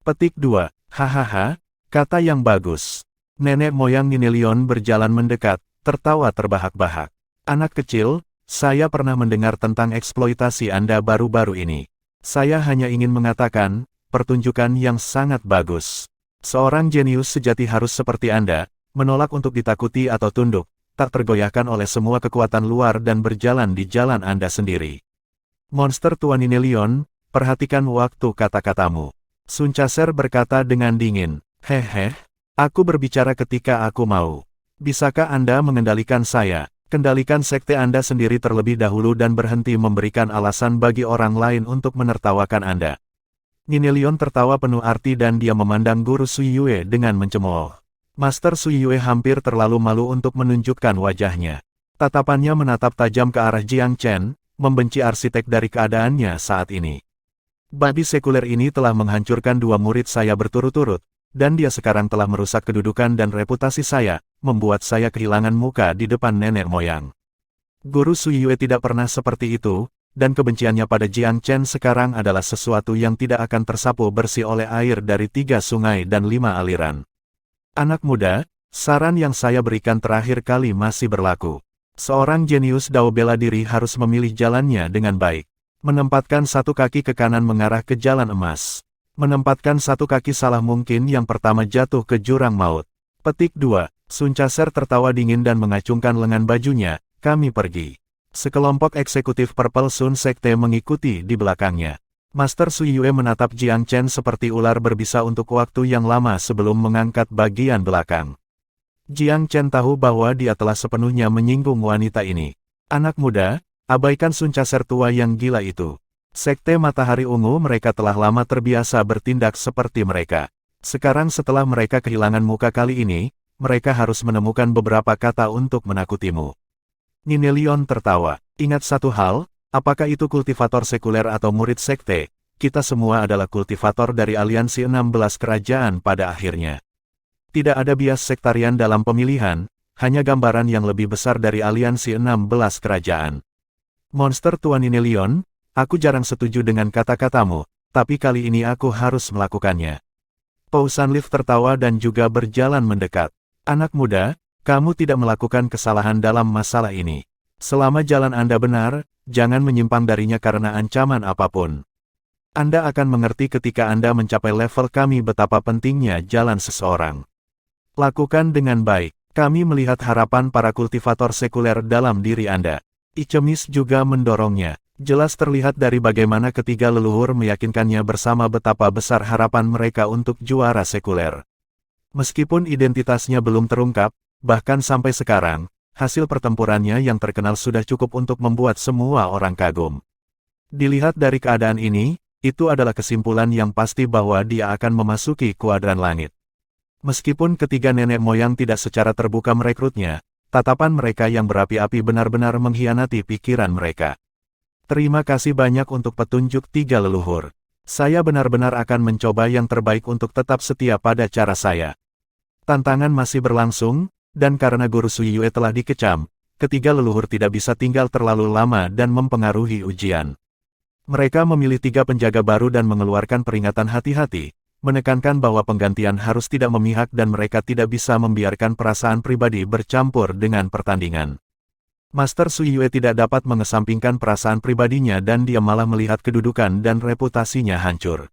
Petik 2. Hahaha, kata yang bagus. Nenek moyang Ninelion berjalan mendekat, tertawa terbahak-bahak. Anak kecil, saya pernah mendengar tentang eksploitasi Anda baru-baru ini. Saya hanya ingin mengatakan, pertunjukan yang sangat bagus. Seorang jenius sejati harus seperti Anda, menolak untuk ditakuti atau tunduk, tak tergoyahkan oleh semua kekuatan luar dan berjalan di jalan Anda sendiri. Monster tua Ninelion, perhatikan waktu kata-katamu. Sun Caser berkata dengan dingin, hehe, aku berbicara ketika aku mau. Bisakah Anda mengendalikan saya? Kendalikan sekte Anda sendiri terlebih dahulu dan berhenti memberikan alasan bagi orang lain untuk menertawakan Anda. Ninelion tertawa penuh arti dan dia memandang guru Sui Yue dengan mencemooh. Master Sui Yue hampir terlalu malu untuk menunjukkan wajahnya. Tatapannya menatap tajam ke arah Jiang Chen, membenci arsitek dari keadaannya saat ini. Babi sekuler ini telah menghancurkan 2 murid saya berturut-turut, dan dia sekarang telah merusak kedudukan dan reputasi saya, membuat saya kehilangan muka di depan nenek moyang. Guru Suyue tidak pernah seperti itu, dan kebenciannya pada Jiang Chen sekarang adalah sesuatu yang tidak akan tersapu bersih oleh air dari 3 sungai dan 5 aliran. Anak muda, saran yang saya berikan terakhir kali masih berlaku. Seorang jenius Dao bela diri harus memilih jalannya dengan baik. Menempatkan satu kaki ke kanan mengarah ke jalan emas. Menempatkan satu kaki salah mungkin yang pertama jatuh ke jurang maut. Petik 2. Sun Caser tertawa dingin dan mengacungkan lengan bajunya, kami pergi. Sekelompok eksekutif Purple Sun Sekte mengikuti di belakangnya. Master Suyue menatap Jiang Chen seperti ular berbisa untuk waktu yang lama sebelum mengangkat bagian belakang. Jiang Chen tahu bahwa dia telah sepenuhnya menyinggung wanita ini. Anak muda, abaikan Sun Caser tua yang gila itu. Sekte Matahari Ungu mereka telah lama terbiasa bertindak seperti mereka. Sekarang setelah mereka kehilangan muka kali ini, mereka harus menemukan beberapa kata untuk menakutimu. Ninelion tertawa. Ingat satu hal, apakah itu kultivator sekuler atau murid sekte, kita semua adalah kultivator dari aliansi 16 kerajaan pada akhirnya. Tidak ada bias sektarian dalam pemilihan, hanya gambaran yang lebih besar dari aliansi 16 kerajaan. Monster tua Ninelion, aku jarang setuju dengan kata-katamu, tapi kali ini aku harus melakukannya. Pou Sanlif tertawa dan juga berjalan mendekat. Anak muda, kamu tidak melakukan kesalahan dalam masalah ini. Selama jalan Anda benar, jangan menyimpang darinya karena ancaman apapun. Anda akan mengerti ketika Anda mencapai level kami betapa pentingnya jalan seseorang. Lakukan dengan baik. Kami melihat harapan para kultivator sekuler dalam diri Anda. Ichemis juga mendorongnya. Jelas terlihat dari bagaimana ketiga leluhur meyakinkannya bersama betapa besar harapan mereka untuk juara sekuler. Meskipun identitasnya belum terungkap, bahkan sampai sekarang, hasil pertempurannya yang terkenal sudah cukup untuk membuat semua orang kagum. Dilihat dari keadaan ini, itu adalah kesimpulan yang pasti bahwa dia akan memasuki kuadran langit. Meskipun ketiga nenek moyang tidak secara terbuka merekrutnya, tatapan mereka yang berapi-api benar-benar mengkhianati pikiran mereka. Terima kasih banyak untuk petunjuk tiga leluhur. Saya benar-benar akan mencoba yang terbaik untuk tetap setia pada cara saya. Tantangan masih berlangsung, dan karena Guru Suyue telah dikecam, ketiga leluhur tidak bisa tinggal terlalu lama dan mempengaruhi ujian. Mereka memilih 3 penjaga baru dan mengeluarkan peringatan hati-hati, menekankan bahwa penggantian harus tidak memihak dan mereka tidak bisa membiarkan perasaan pribadi bercampur dengan pertandingan. Master Suyue tidak dapat mengesampingkan perasaan pribadinya dan dia malah melihat kedudukan dan reputasinya hancur.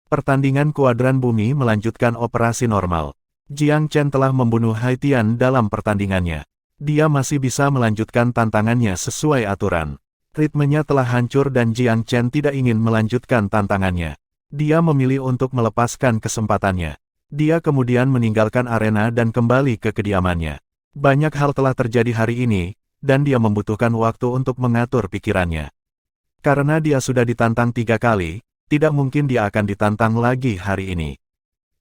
Pertandingan kuadran bumi melanjutkan operasi normal. Jiang Chen telah membunuh Haitian dalam pertandingannya. Dia masih bisa melanjutkan tantangannya sesuai aturan. Ritmenya telah hancur dan Jiang Chen tidak ingin melanjutkan tantangannya. Dia memilih untuk melepaskan kesempatannya. Dia kemudian meninggalkan arena dan kembali ke kediamannya. Banyak hal telah terjadi hari ini, dan dia membutuhkan waktu untuk mengatur pikirannya. Karena dia sudah ditantang 3 kali, tidak mungkin dia akan ditantang lagi hari ini.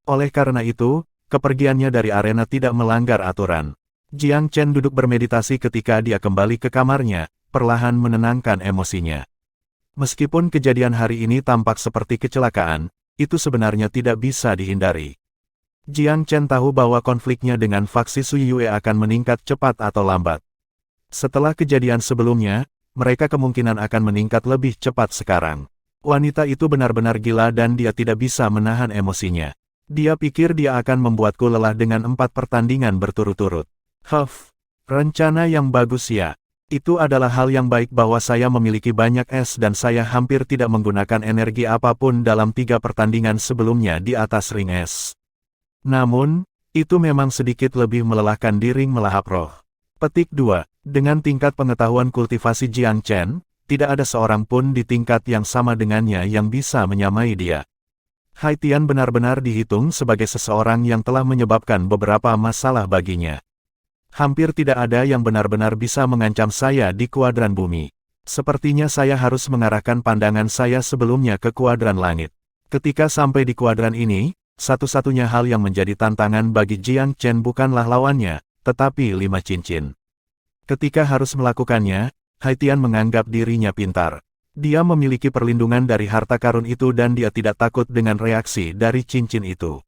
Oleh karena itu, kepergiannya dari arena tidak melanggar aturan. Jiang Chen duduk bermeditasi ketika dia kembali ke kamarnya, perlahan menenangkan emosinya. Meskipun kejadian hari ini tampak seperti kecelakaan, itu sebenarnya tidak bisa dihindari. Jiang Chen tahu bahwa konfliknya dengan faksi Suyue akan meningkat cepat atau lambat. Setelah kejadian sebelumnya, mereka kemungkinan akan meningkat lebih cepat sekarang. Wanita itu benar-benar gila dan dia tidak bisa menahan emosinya. Dia pikir dia akan membuatku lelah dengan 4 pertandingan berturut-turut. Rencana yang bagus ya. Itu adalah hal yang baik bahwa saya memiliki banyak es dan saya hampir tidak menggunakan energi apapun dalam 3 pertandingan sebelumnya di atas ring es. Namun, itu memang sedikit lebih melelahkan di ring melahap roh. Petik 2. Dengan tingkat pengetahuan kultivasi Jiang Chen, tidak ada seorang pun di tingkat yang sama dengannya yang bisa menyamai dia. Haitian benar-benar dihitung sebagai seseorang yang telah menyebabkan beberapa masalah baginya. Hampir tidak ada yang benar-benar bisa mengancam saya di kuadran bumi. Sepertinya saya harus mengarahkan pandangan saya sebelumnya ke kuadran langit. Ketika sampai di kuadran ini, satu-satunya hal yang menjadi tantangan bagi Jiang Chen bukanlah lawannya, tetapi 5 cincin. Ketika harus melakukannya, Haitian menganggap dirinya pintar. Dia memiliki perlindungan dari harta karun itu dan dia tidak takut dengan reaksi dari cincin itu.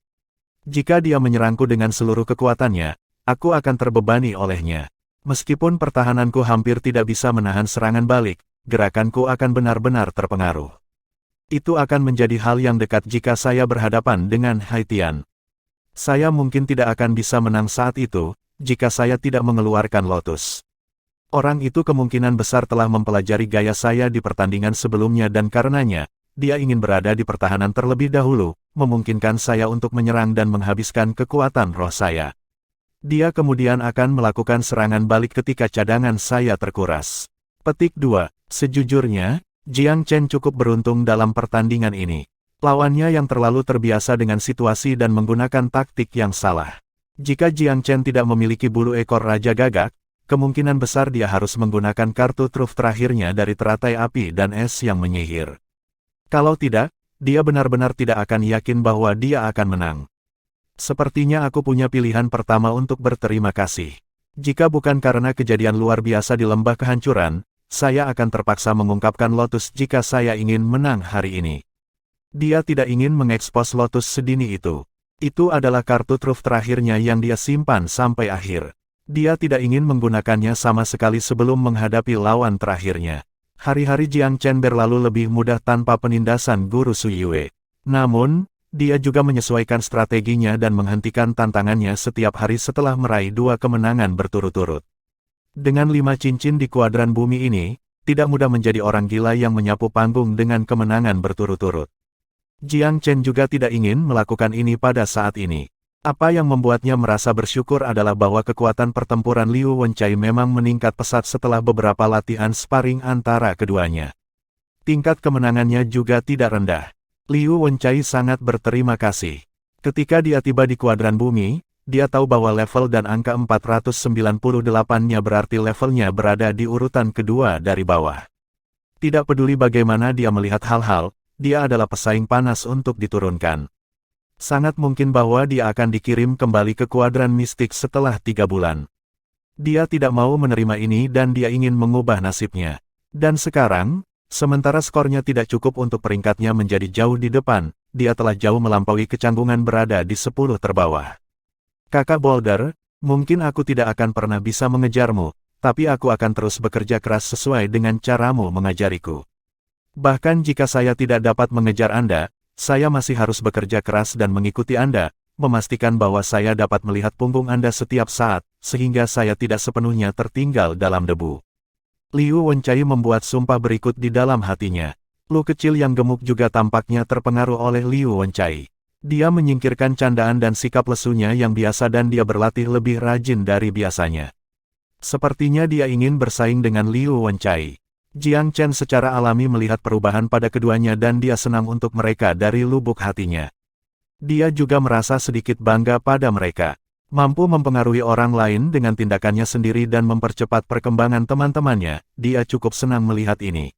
Jika dia menyerangku dengan seluruh kekuatannya, aku akan terbebani olehnya. Meskipun pertahananku hampir tidak bisa menahan serangan balik, gerakanku akan benar-benar terpengaruh. Itu akan menjadi hal yang dekat jika saya berhadapan dengan Haitian. Saya mungkin tidak akan bisa menang saat itu, jika saya tidak mengeluarkan Lotus. Orang itu kemungkinan besar telah mempelajari gaya saya di pertandingan sebelumnya dan karenanya, dia ingin berada di pertahanan terlebih dahulu, memungkinkan saya untuk menyerang dan menghabiskan kekuatan roh saya. Dia kemudian akan melakukan serangan balik ketika cadangan saya terkuras. Petik 2. Sejujurnya, Jiang Chen cukup beruntung dalam pertandingan ini. Lawannya yang terlalu terbiasa dengan situasi dan menggunakan taktik yang salah. Jika Jiang Chen tidak memiliki bulu ekor Raja Gagak, kemungkinan besar dia harus menggunakan kartu truf terakhirnya dari teratai api dan es yang menyihir. Kalau tidak, dia benar-benar tidak akan yakin bahwa dia akan menang. Sepertinya aku punya pilihan pertama untuk berterima kasih. Jika bukan karena kejadian luar biasa di lembah kehancuran, saya akan terpaksa mengungkapkan Lotus jika saya ingin menang hari ini. Dia tidak ingin mengekspos Lotus sedini itu. Itu adalah kartu truf terakhirnya yang dia simpan sampai akhir. Dia tidak ingin menggunakannya sama sekali sebelum menghadapi lawan terakhirnya. Hari-hari Jiang Chen berlalu lebih mudah tanpa penindasan Guru Suyue. Namun, dia juga menyesuaikan strateginya dan menghentikan tantangannya setiap hari setelah meraih 2 kemenangan berturut-turut. Dengan 5 cincin di kuadran bumi ini, tidak mudah menjadi orang gila yang menyapu panggung dengan kemenangan berturut-turut. Jiang Chen juga tidak ingin melakukan ini pada saat ini. Apa yang membuatnya merasa bersyukur adalah bahwa kekuatan pertempuran Liu Wencai memang meningkat pesat setelah beberapa latihan sparring antara keduanya. Tingkat kemenangannya juga tidak rendah. Liu Wencai sangat berterima kasih. Ketika dia tiba di kuadran bumi, dia tahu bahwa level dan angka 498-nya berarti levelnya berada di urutan kedua dari bawah. Tidak peduli bagaimana dia melihat hal-hal, dia adalah pesaing panas untuk diturunkan. Sangat mungkin bahwa dia akan dikirim kembali ke kuadran mistik setelah 3 bulan. Dia tidak mau menerima ini dan dia ingin mengubah nasibnya. Dan sekarang, sementara skornya tidak cukup untuk peringkatnya menjadi jauh di depan, dia telah jauh melampaui kecanggungan berada di 10 terbawah. Kakak Boulder, mungkin aku tidak akan pernah bisa mengejarmu, tapi aku akan terus bekerja keras sesuai dengan caramu mengajariku. Bahkan jika saya tidak dapat mengejar Anda, saya masih harus bekerja keras dan mengikuti Anda, memastikan bahwa saya dapat melihat punggung Anda setiap saat, sehingga saya tidak sepenuhnya tertinggal dalam debu. Liu Wencai membuat sumpah berikut di dalam hatinya. Lu kecil yang gemuk juga tampaknya terpengaruh oleh Liu Wencai. Dia menyingkirkan candaan dan sikap lesunya yang biasa dan dia berlatih lebih rajin dari biasanya. Sepertinya dia ingin bersaing dengan Liu Wencai. Jiang Chen secara alami melihat perubahan pada keduanya dan dia senang untuk mereka dari lubuk hatinya. Dia juga merasa sedikit bangga pada mereka. Mampu mempengaruhi orang lain dengan tindakannya sendiri dan mempercepat perkembangan teman-temannya, dia cukup senang melihat ini.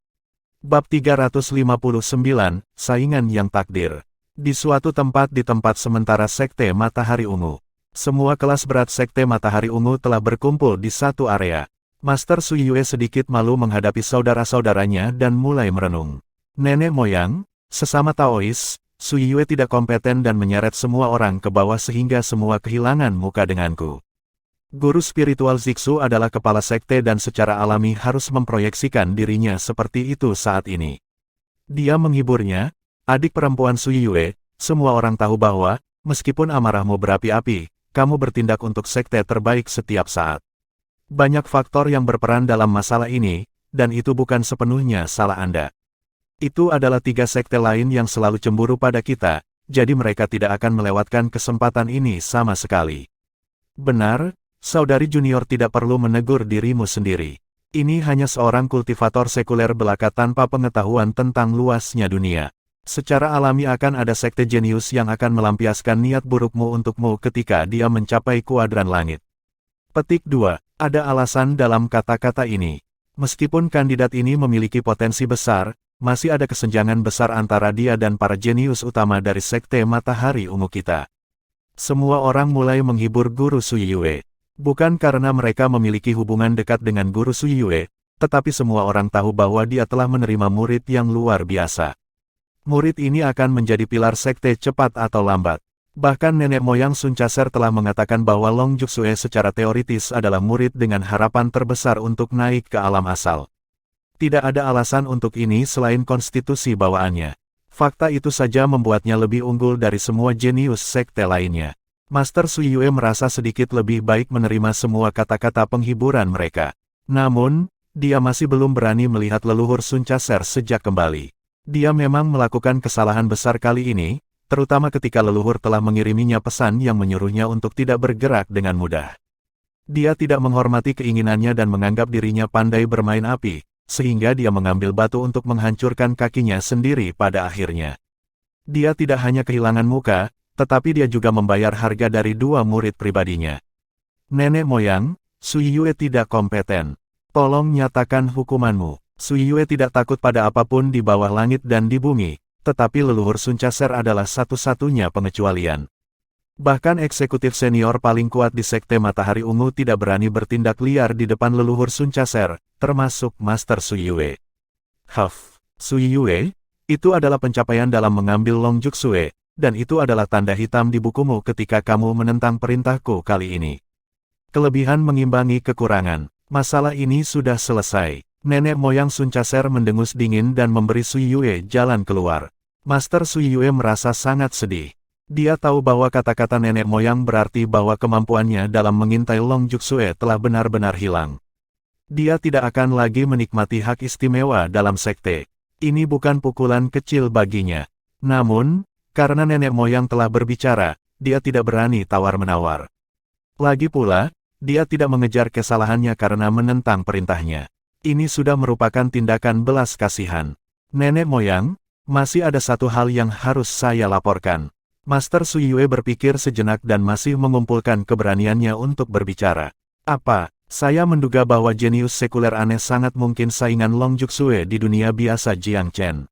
Bab 359, Saingan yang Takdir. Di suatu tempat di tempat sementara Sekte Matahari Ungu. Semua kelas berat Sekte Matahari Ungu telah berkumpul di satu area. Master Suyue sedikit malu menghadapi saudara-saudaranya dan mulai merenung. Nenek moyang, sesama Taois, Suyue tidak kompeten dan menyeret semua orang ke bawah sehingga semua kehilangan muka denganku. Guru spiritual Zixu adalah kepala sekte dan secara alami harus memproyeksikan dirinya seperti itu saat ini. Dia menghiburnya, adik perempuan Suyue, semua orang tahu bahwa, meskipun amarahmu berapi-api, kamu bertindak untuk sekte terbaik setiap saat. Banyak faktor yang berperan dalam masalah ini, dan itu bukan sepenuhnya salah Anda. Itu adalah 3 sekte lain yang selalu cemburu pada kita, jadi mereka tidak akan melewatkan kesempatan ini sama sekali. Benar, saudari junior tidak perlu menegur dirimu sendiri. Ini hanya seorang kultivator sekuler belaka tanpa pengetahuan tentang luasnya dunia. Secara alami akan ada sekte jenius yang akan melampiaskan niat burukmu untukmu ketika dia mencapai kuadran langit. Petik 2. Ada alasan dalam kata-kata ini. Meskipun kandidat ini memiliki potensi besar, masih ada kesenjangan besar antara dia dan para jenius utama dari Sekte Matahari Ungu kita. Semua orang mulai menghibur Guru Suyue. Bukan karena mereka memiliki hubungan dekat dengan Guru Suyue, Tetapi semua orang tahu bahwa dia telah menerima murid yang luar biasa. Murid ini akan menjadi pilar sekte cepat atau lambat. Bahkan nenek moyang Sun Caser telah mengatakan bahwa Long Juksue secara teoritis adalah murid dengan harapan terbesar untuk naik ke alam asal. Tidak ada alasan untuk ini selain konstitusi bawaannya. Fakta itu saja membuatnya lebih unggul dari semua jenius sekte lainnya. Master Sui Yue merasa sedikit lebih baik menerima semua kata-kata penghiburan mereka. Namun, dia masih belum berani melihat leluhur Sun Caser sejak kembali. Dia memang melakukan kesalahan besar kali ini, terutama ketika leluhur telah mengiriminya pesan yang menyuruhnya untuk tidak bergerak dengan mudah. Dia tidak menghormati keinginannya dan menganggap dirinya pandai bermain api, sehingga dia mengambil batu untuk menghancurkan kakinya sendiri pada akhirnya. Dia tidak hanya kehilangan muka, tetapi dia juga membayar harga dari dua murid pribadinya. Nenek moyang, Sui Yue tidak kompeten. Tolong nyatakan hukumanmu. Sui Yue tidak takut pada apapun di bawah langit dan di bumi, tetapi leluhur Sun Caser adalah satu-satunya pengecualian. Bahkan eksekutif senior paling kuat di Sekte Matahari Ungu tidak berani bertindak liar di depan leluhur Sun Caser, termasuk Master Sui Yue. Sui Yue, itu adalah pencapaian dalam mengambil Long Juksue, dan itu adalah tanda hitam di bukumu ketika kamu menentang perintahku kali ini. Kelebihan mengimbangi kekurangan. Masalah ini sudah selesai. Nenek moyang Sun Caser mendengus dingin dan memberi Sui Yue jalan keluar. Master Sui Yue merasa sangat sedih. Dia tahu bahwa kata-kata nenek moyang berarti bahwa kemampuannya dalam mengintai Long Juksue telah benar-benar hilang. Dia tidak akan lagi menikmati hak istimewa dalam sekte. Ini bukan pukulan kecil baginya. Namun, karena nenek moyang telah berbicara, dia tidak berani tawar-menawar. Lagi pula, dia tidak mengejar kesalahannya karena menentang perintahnya. Ini sudah merupakan tindakan belas kasihan. Nenek moyang, masih ada satu hal yang harus saya laporkan. Master Sui Yue berpikir sejenak dan masih mengumpulkan keberaniannya untuk berbicara. Apa? Saya menduga bahwa jenius sekuler aneh sangat mungkin saingan Long Juksue di dunia biasa Jiang Chen.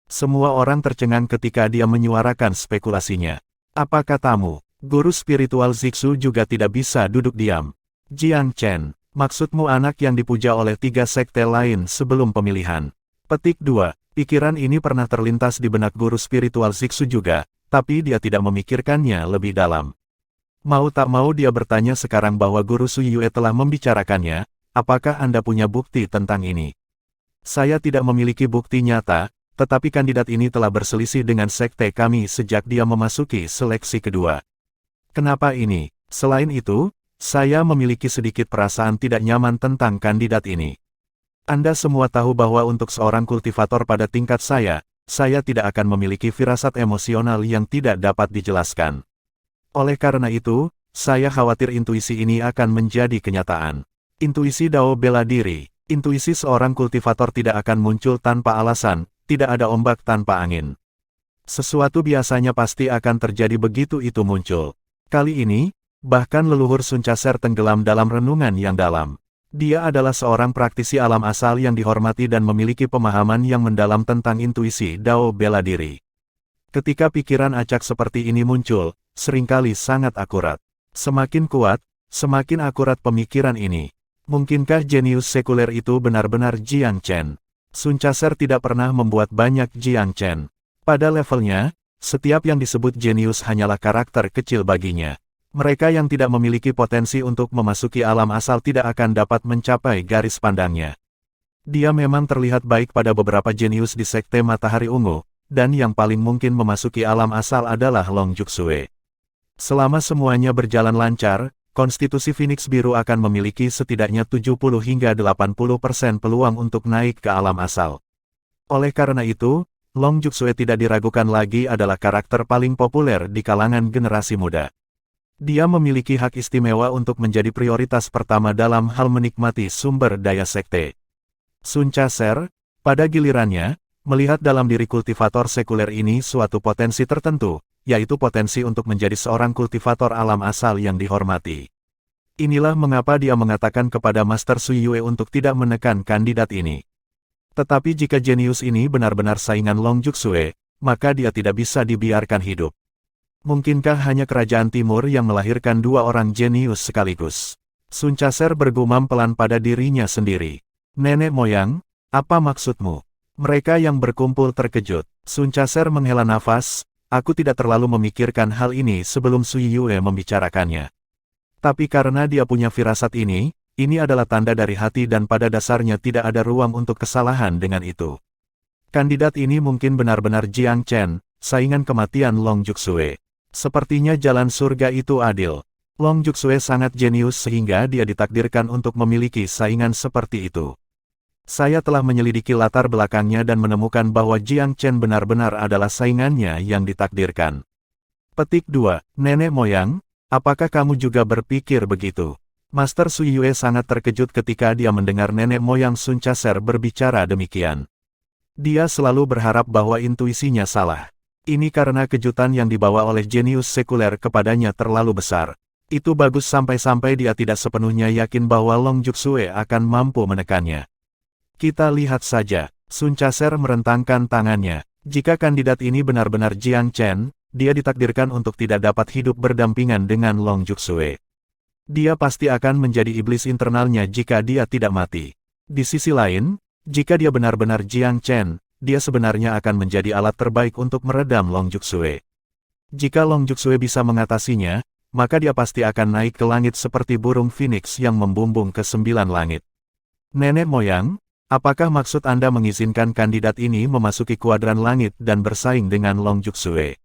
Semua orang tercengang ketika dia menyuarakan spekulasinya. Apa katamu? Guru spiritual Zixu juga tidak bisa duduk diam. Jiang Chen, maksudmu anak yang dipuja oleh 3 sekte lain sebelum pemilihan. Petik 2. Pikiran ini pernah terlintas di benak guru spiritual Zixu juga, tapi dia tidak memikirkannya lebih dalam. Mau tak mau dia bertanya sekarang bahwa guru Sui Yue telah membicarakannya, apakah Anda punya bukti tentang ini? Saya tidak memiliki bukti nyata, tetapi kandidat ini telah berselisih dengan sekte kami sejak dia memasuki seleksi kedua. Kenapa ini? Selain itu, saya memiliki sedikit perasaan tidak nyaman tentang kandidat ini. Anda semua tahu bahwa untuk seorang kultivator pada tingkat saya tidak akan memiliki firasat emosional yang tidak dapat dijelaskan. Oleh karena itu, saya khawatir intuisi ini akan menjadi kenyataan. Intuisi Dao bela diri. Intuisi seorang kultivator tidak akan muncul tanpa alasan, tidak ada ombak tanpa angin. Sesuatu biasanya pasti akan terjadi begitu itu muncul. Kali ini, bahkan leluhur Sun Caser tenggelam dalam renungan yang dalam. Dia adalah seorang praktisi alam asal yang dihormati dan memiliki pemahaman yang mendalam tentang intuisi Dao bela diri. Ketika pikiran acak seperti ini muncul, seringkali sangat akurat. Semakin kuat, semakin akurat pemikiran ini. Mungkinkah jenius sekuler itu benar-benar Jiang Chen? Sun Caser tidak pernah membuat banyak Jiang Chen. Pada levelnya, setiap yang disebut jenius hanyalah karakter kecil baginya. Mereka yang tidak memiliki potensi untuk memasuki alam asal tidak akan dapat mencapai garis pandangnya. Dia memang terlihat baik pada beberapa jenius di Sekte Matahari Ungu, dan yang paling mungkin memasuki alam asal adalah Long Juksue. Selama semuanya berjalan lancar, konstitusi Phoenix Biru akan memiliki setidaknya 70 hingga 80% peluang untuk naik ke alam asal. Oleh karena itu, Long Juksue tidak diragukan lagi adalah karakter paling populer di kalangan generasi muda. Dia memiliki hak istimewa untuk menjadi prioritas pertama dalam hal menikmati sumber daya sekte. Sun Caser, pada gilirannya, melihat dalam diri kultivator sekuler ini suatu potensi tertentu, yaitu potensi untuk menjadi seorang kultivator alam asal yang dihormati. Inilah mengapa dia mengatakan kepada Master Sui Yue untuk tidak menekan kandidat ini. Tetapi jika jenius ini benar-benar saingan Long Juksue, maka dia tidak bisa dibiarkan hidup. Mungkinkah hanya kerajaan timur yang melahirkan 2 orang jenius sekaligus? Sun Caser bergumam pelan pada dirinya sendiri. Nenek moyang, apa maksudmu? Mereka yang berkumpul terkejut. Sun Chaser menghela nafas, aku tidak terlalu memikirkan hal ini sebelum Sui Yue membicarakannya. Tapi karena dia punya firasat ini adalah tanda dari hati dan pada dasarnya tidak ada ruang untuk kesalahan dengan itu. Kandidat ini mungkin benar-benar Jiang Chen, saingan kematian Long Juxue. Sepertinya jalan surga itu adil. Long Juxue sangat jenius sehingga dia ditakdirkan untuk memiliki saingan seperti itu. Saya telah menyelidiki latar belakangnya dan menemukan bahwa Jiang Chen benar-benar adalah saingannya yang ditakdirkan. Petik 2, Nenek moyang, apakah kamu juga berpikir begitu? Master Sui Yue sangat terkejut ketika dia mendengar nenek moyang Sun Chaser berbicara demikian. Dia selalu berharap bahwa intuisinya salah. Ini karena kejutan yang dibawa oleh jenius sekuler kepadanya terlalu besar. Itu bagus sampai-sampai dia tidak sepenuhnya yakin bahwa Long Juxue akan mampu menekannya. Kita lihat saja, Sun Chaser merentangkan tangannya. Jika kandidat ini benar-benar Jiang Chen, dia ditakdirkan untuk tidak dapat hidup berdampingan dengan Long Juxue. Dia pasti akan menjadi iblis internalnya jika dia tidak mati. Di sisi lain, jika dia benar-benar Jiang Chen, dia sebenarnya akan menjadi alat terbaik untuk meredam Long Juxue. Jika Long Juxue bisa mengatasinya, maka dia pasti akan naik ke langit seperti burung phoenix yang membumbung ke 9 langit. Nenek moyang, apakah maksud Anda mengizinkan kandidat ini memasuki kuadran langit dan bersaing dengan Long Juxue?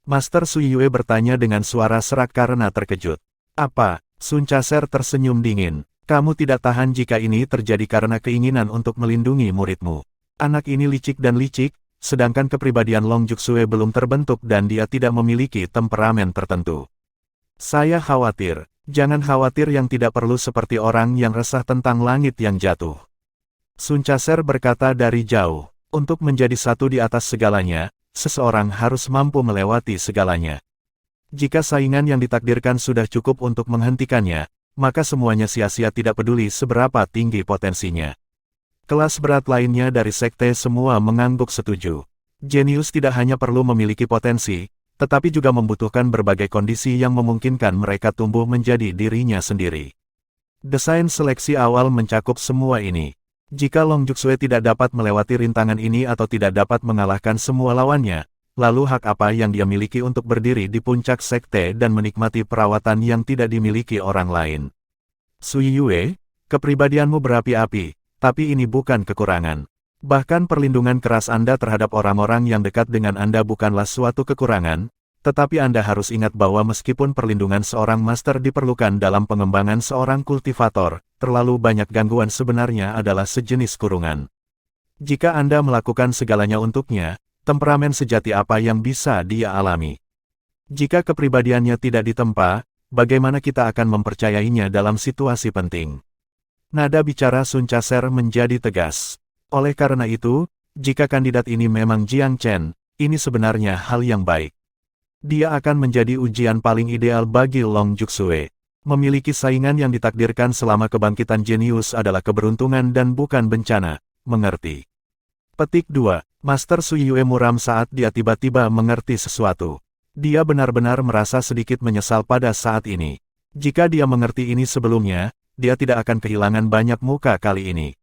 Master Sui Yue bertanya dengan suara serak karena terkejut. Apa? Sun Chaser tersenyum dingin. Kamu tidak tahan jika ini terjadi karena keinginan untuk melindungi muridmu. Anak ini licik dan licik, sedangkan kepribadian Long Juxue belum terbentuk dan dia tidak memiliki temperamen tertentu. Saya khawatir. Jangan khawatir yang tidak perlu seperti orang yang resah tentang langit yang jatuh. Sun Chaser berkata dari jauh. Untuk menjadi satu di atas segalanya, seseorang harus mampu melewati segalanya. Jika saingan yang ditakdirkan sudah cukup untuk menghentikannya, maka semuanya sia-sia tidak peduli seberapa tinggi potensinya. Kelas berat lainnya dari sekte semua mengangguk setuju. Jenius tidak hanya perlu memiliki potensi, tetapi juga membutuhkan berbagai kondisi yang memungkinkan mereka tumbuh menjadi dirinya sendiri. Desain seleksi awal mencakup semua ini. Jika Long Juxue tidak dapat melewati rintangan ini atau tidak dapat mengalahkan semua lawannya, lalu hak apa yang dia miliki untuk berdiri di puncak sekte dan menikmati perawatan yang tidak dimiliki orang lain? Sui Yue, kepribadianmu berapi-api, tapi ini bukan kekurangan. Bahkan perlindungan keras Anda terhadap orang-orang yang dekat dengan Anda bukanlah suatu kekurangan, tetapi Anda harus ingat bahwa meskipun perlindungan seorang master diperlukan dalam pengembangan seorang kultivator, terlalu banyak gangguan sebenarnya adalah sejenis kurungan. Jika Anda melakukan segalanya untuknya, temperamen sejati apa yang bisa dia alami? Jika kepribadiannya tidak ditempa, bagaimana kita akan mempercayainya dalam situasi penting? Nada bicara Sun Chaser menjadi tegas. Oleh karena itu, jika kandidat ini memang Jiang Chen, ini sebenarnya hal yang baik. Dia akan menjadi ujian paling ideal bagi Long Juxue. Memiliki saingan yang ditakdirkan selama kebangkitan jenius adalah keberuntungan dan bukan bencana, mengerti? Petik 2, Master Sui Yue muram saat dia tiba-tiba mengerti sesuatu. Dia benar-benar merasa sedikit menyesal pada saat ini. Jika dia mengerti ini sebelumnya, dia tidak akan kehilangan banyak muka kali ini.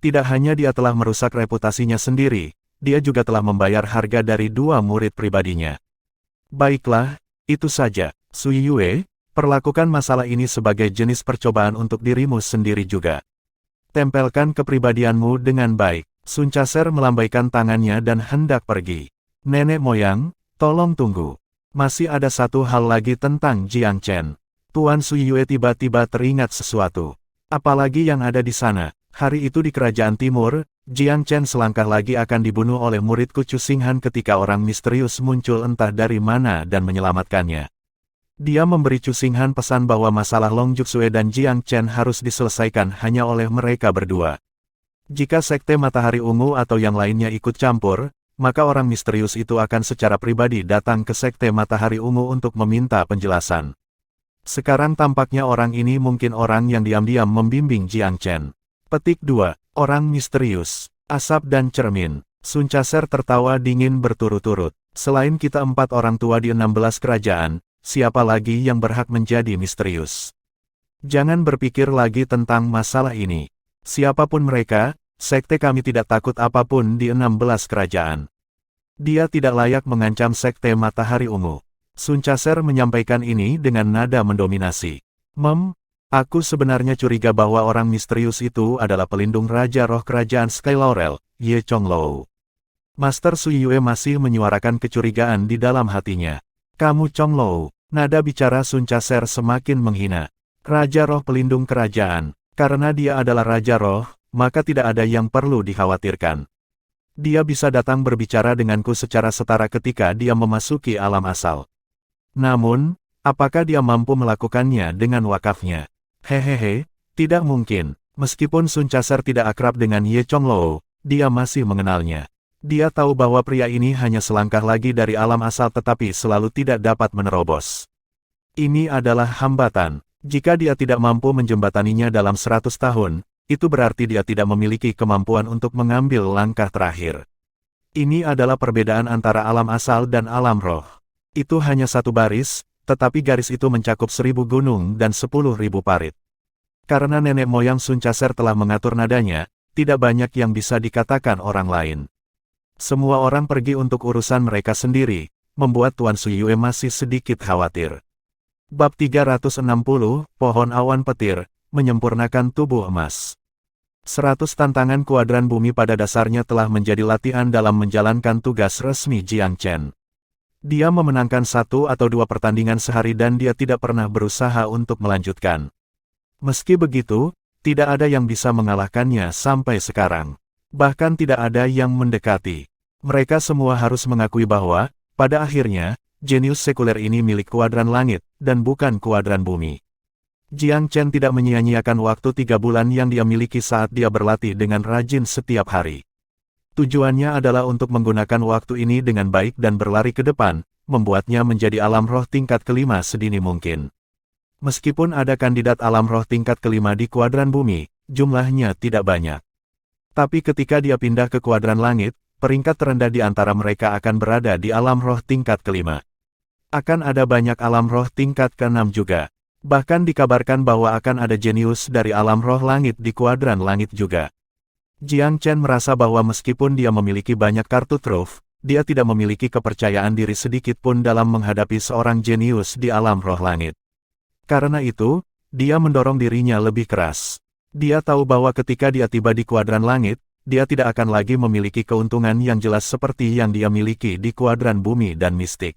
Tidak hanya dia telah merusak reputasinya sendiri, dia juga telah membayar harga dari 2 murid pribadinya. Baiklah, itu saja, Sui Yue, perlakukan masalah ini sebagai jenis percobaan untuk dirimu sendiri juga. Tempelkan kepribadianmu dengan baik. Sun Chaser melambaikan tangannya dan hendak pergi. Nenek moyang, tolong tunggu. Masih ada satu hal lagi tentang Jiang Chen. Tuan Sui Yue tiba-tiba teringat sesuatu. Apalagi yang ada di sana. Hari itu di Kerajaan Timur, Jiang Chen selangkah lagi akan dibunuh oleh muridku Chu Xinghan ketika orang misterius muncul entah dari mana dan menyelamatkannya. Dia memberi Chu Xinghan pesan bahwa masalah Long Juxue dan Jiang Chen harus diselesaikan hanya oleh mereka berdua. Jika Sekte Matahari Ungu atau yang lainnya ikut campur, maka orang misterius itu akan secara pribadi datang ke Sekte Matahari Ungu untuk meminta penjelasan. Sekarang tampaknya orang ini mungkin orang yang diam-diam membimbing Jiang Chen. Petik 2. Orang misterius. Asap dan cermin. Sun Chaser tertawa dingin berturut-turut. Selain kita 4 orang tua di 16 kerajaan, siapa lagi yang berhak menjadi misterius? Jangan berpikir lagi tentang masalah ini. Siapapun mereka, sekte kami tidak takut apapun di 16 kerajaan. Dia tidak layak mengancam sekte Matahari Ungu. Sun Caser menyampaikan ini dengan nada mendominasi. Aku sebenarnya curiga bahwa orang misterius itu adalah pelindung Raja Roh Kerajaan Sky Laurel, Ye Chonglou. Master Sui Yue masih menyuarakan kecurigaan di dalam hatinya. Kamu Chonglou, nada bicara Sun Caser semakin menghina. Raja Roh pelindung kerajaan, karena dia adalah Raja Roh, maka tidak ada yang perlu dikhawatirkan. Dia bisa datang berbicara denganku secara setara ketika dia memasuki alam asal. Namun, apakah dia mampu melakukannya dengan wakafnya? Hehehe, tidak mungkin. Meskipun Sun Caser tidak akrab dengan Ye Chonglou, dia masih mengenalnya. Dia tahu bahwa pria ini hanya selangkah lagi dari alam asal tetapi selalu tidak dapat menerobos. Ini adalah hambatan. Jika dia tidak mampu menjembataninya dalam 100 tahun, itu berarti dia tidak memiliki kemampuan untuk mengambil langkah terakhir. Ini adalah perbedaan antara alam asal dan alam roh. Itu hanya satu baris, tetapi garis itu mencakup 1000 gunung dan 10.000 parit. Karena nenek moyang Sun Caser telah mengatur nadanya, tidak banyak yang bisa dikatakan orang lain. Semua orang pergi untuk urusan mereka sendiri, membuat Tuan Sui Yue masih sedikit khawatir. Bab 360, Pohon Awan Petir, menyempurnakan tubuh emas. 100 tantangan kuadran bumi pada dasarnya telah menjadi latihan dalam menjalankan tugas resmi Jiang Chen. Dia memenangkan 1 atau 2 pertandingan sehari dan dia tidak pernah berusaha untuk melanjutkan. Meski begitu, tidak ada yang bisa mengalahkannya sampai sekarang. Bahkan tidak ada yang mendekati. Mereka semua harus mengakui bahwa, pada akhirnya, jenius sekuler ini milik kuadran langit, dan bukan kuadran bumi. Jiang Chen tidak menyia-nyiakan waktu 3 bulan yang dia miliki saat dia berlatih dengan rajin setiap hari. Tujuannya adalah untuk menggunakan waktu ini dengan baik dan berlari ke depan, membuatnya menjadi alam roh tingkat kelima sedini mungkin. Meskipun ada kandidat alam roh tingkat kelima di kuadran bumi, jumlahnya tidak banyak. Tapi ketika dia pindah ke kuadran langit, peringkat terendah di antara mereka akan berada di alam roh tingkat kelima. Akan ada banyak alam roh tingkat keenam juga. Bahkan dikabarkan bahwa akan ada jenius dari alam roh langit di kuadran langit juga. Jiang Chen merasa bahwa meskipun dia memiliki banyak kartu truf, dia tidak memiliki kepercayaan diri sedikit pun dalam menghadapi seorang jenius di alam roh langit. Karena itu, dia mendorong dirinya lebih keras. Dia tahu bahwa ketika dia tiba di kuadran langit, dia tidak akan lagi memiliki keuntungan yang jelas seperti yang dia miliki di kuadran bumi dan mistik.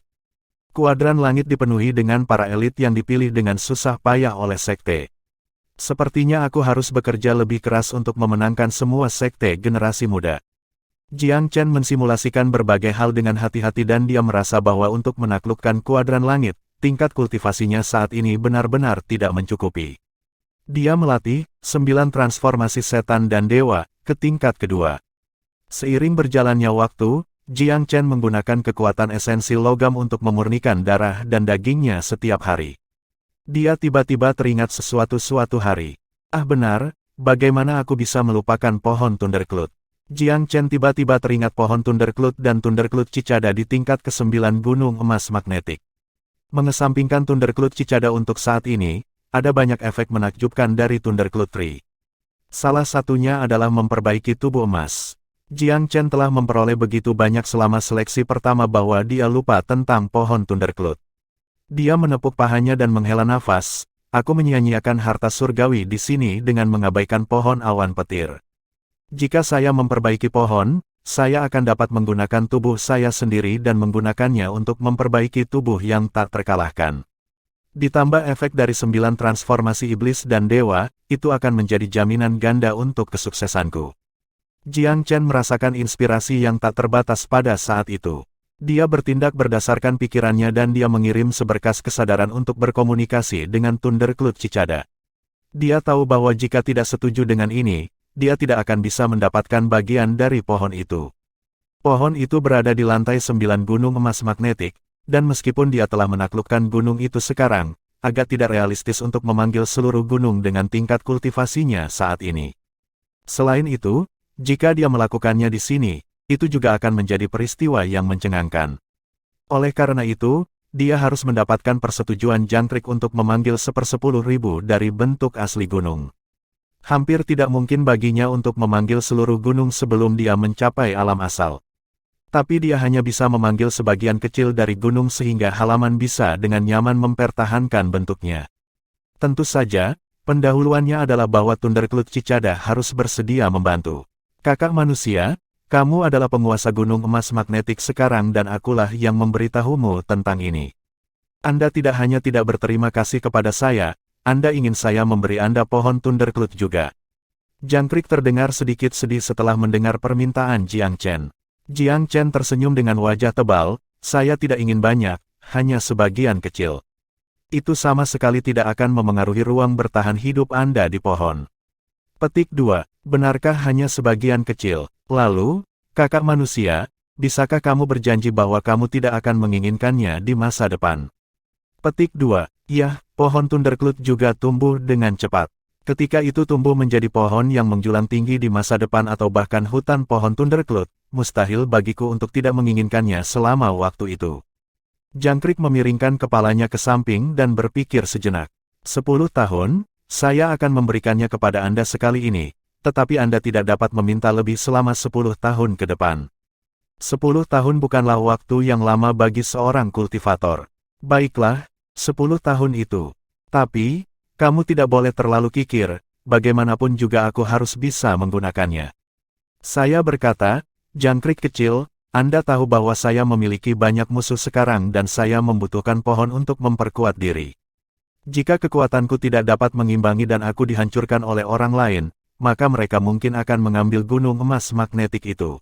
Kuadran langit dipenuhi dengan para elit yang dipilih dengan susah payah oleh sekte. Sepertinya aku harus bekerja lebih keras untuk memenangkan semua sekte generasi muda. Jiang Chen mensimulasikan berbagai hal dengan hati-hati dan dia merasa bahwa untuk menaklukkan kuadran langit, tingkat kultivasinya saat ini benar-benar tidak mencukupi. Dia melatih 9 transformasi setan dan dewa ke tingkat kedua. Seiring berjalannya waktu, Jiang Chen menggunakan kekuatan esensi logam untuk memurnikan darah dan dagingnya setiap hari. Dia tiba-tiba teringat sesuatu suatu hari. Ah benar, bagaimana aku bisa melupakan pohon Thundercloud? Jiang Chen tiba-tiba teringat pohon Thundercloud dan Thundercloud Cicada di tingkat ke-9 Gunung Emas Magnetik. Mengesampingkan Thundercloud Cicada untuk saat ini, ada banyak efek menakjubkan dari Thundercloud Tree. Salah satunya adalah memperbaiki tubuh emas. Jiang Chen telah memperoleh begitu banyak selama seleksi pertama bahwa dia lupa tentang pohon Thundercloud. Dia menepuk pahanya dan menghela nafas, aku menyia-nyiakan harta surgawi di sini dengan mengabaikan pohon awan petir. Jika saya memperbaiki pohon, saya akan dapat menggunakan tubuh saya sendiri dan menggunakannya untuk memperbaiki tubuh yang tak terkalahkan. Ditambah efek dari 9 transformasi iblis dan dewa, itu akan menjadi jaminan ganda untuk kesuksesanku. Jiang Chen merasakan inspirasi yang tak terbatas pada saat itu. Dia bertindak berdasarkan pikirannya dan dia mengirim seberkas kesadaran untuk berkomunikasi dengan Thundercloud Cicada. Dia tahu bahwa jika tidak setuju dengan ini, dia tidak akan bisa mendapatkan bagian dari pohon itu. Pohon itu berada di lantai 9 gunung emas magnetik, dan meskipun dia telah menaklukkan gunung itu sekarang, agak tidak realistis untuk memanggil seluruh gunung dengan tingkat kultivasinya saat ini. Selain itu, jika dia melakukannya di sini, itu juga akan menjadi peristiwa yang mencengangkan. Oleh karena itu, dia harus mendapatkan persetujuan jangkrik untuk memanggil 1/10.000 dari bentuk asli gunung. Hampir tidak mungkin baginya untuk memanggil seluruh gunung sebelum dia mencapai alam asal. Tapi dia hanya bisa memanggil sebagian kecil dari gunung sehingga halaman bisa dengan nyaman mempertahankan bentuknya. Tentu saja, pendahuluannya adalah bahwa Thundercloud Cicada harus bersedia membantu. Kakak manusia, kamu adalah penguasa gunung emas magnetik sekarang dan akulah yang memberitahumu tentang ini. Anda tidak hanya tidak berterima kasih kepada saya, Anda ingin saya memberi Anda pohon Thundercloud juga. Jangkrik terdengar sedikit sedih setelah mendengar permintaan Jiang Chen. Jiang Chen tersenyum dengan wajah tebal, saya tidak ingin banyak, hanya sebagian kecil. Itu sama sekali tidak akan memengaruhi ruang bertahan hidup Anda di pohon. Petik 2. Benarkah hanya sebagian kecil? Lalu, kakak manusia, bisakah kamu berjanji bahwa kamu tidak akan menginginkannya di masa depan? Petik 2. Ya, pohon Thundercloud juga tumbuh dengan cepat. Ketika itu tumbuh menjadi pohon yang menjulang tinggi di masa depan atau bahkan hutan pohon Thundercloud, mustahil bagiku untuk tidak menginginkannya selama waktu itu. Jangkrik memiringkan kepalanya ke samping dan berpikir sejenak. 10 tahun, saya akan memberikannya kepada Anda sekali ini, tetapi Anda tidak dapat meminta lebih selama 10 tahun ke depan. 10 tahun bukanlah waktu yang lama bagi seorang kultivator. Baiklah, 10 tahun itu. Tapi, kamu tidak boleh terlalu kikir, bagaimanapun juga aku harus bisa menggunakannya. Saya berkata, jangkrik kecil, Anda tahu bahwa saya memiliki banyak musuh sekarang dan saya membutuhkan pohon untuk memperkuat diri. Jika kekuatanku tidak dapat mengimbangi dan aku dihancurkan oleh orang lain, maka mereka mungkin akan mengambil gunung emas magnetik itu.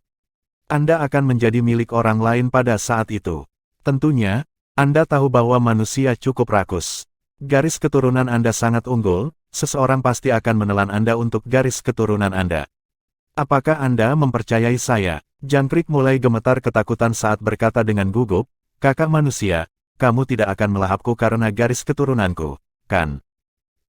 Anda akan menjadi milik orang lain pada saat itu. Tentunya, Anda tahu bahwa manusia cukup rakus. Garis keturunan Anda sangat unggul, seseorang pasti akan menelan Anda untuk garis keturunan Anda. Apakah Anda mempercayai saya? Jangkrik mulai gemetar ketakutan saat berkata dengan gugup, kakak manusia, kamu tidak akan melahapku karena garis keturunanku, kan?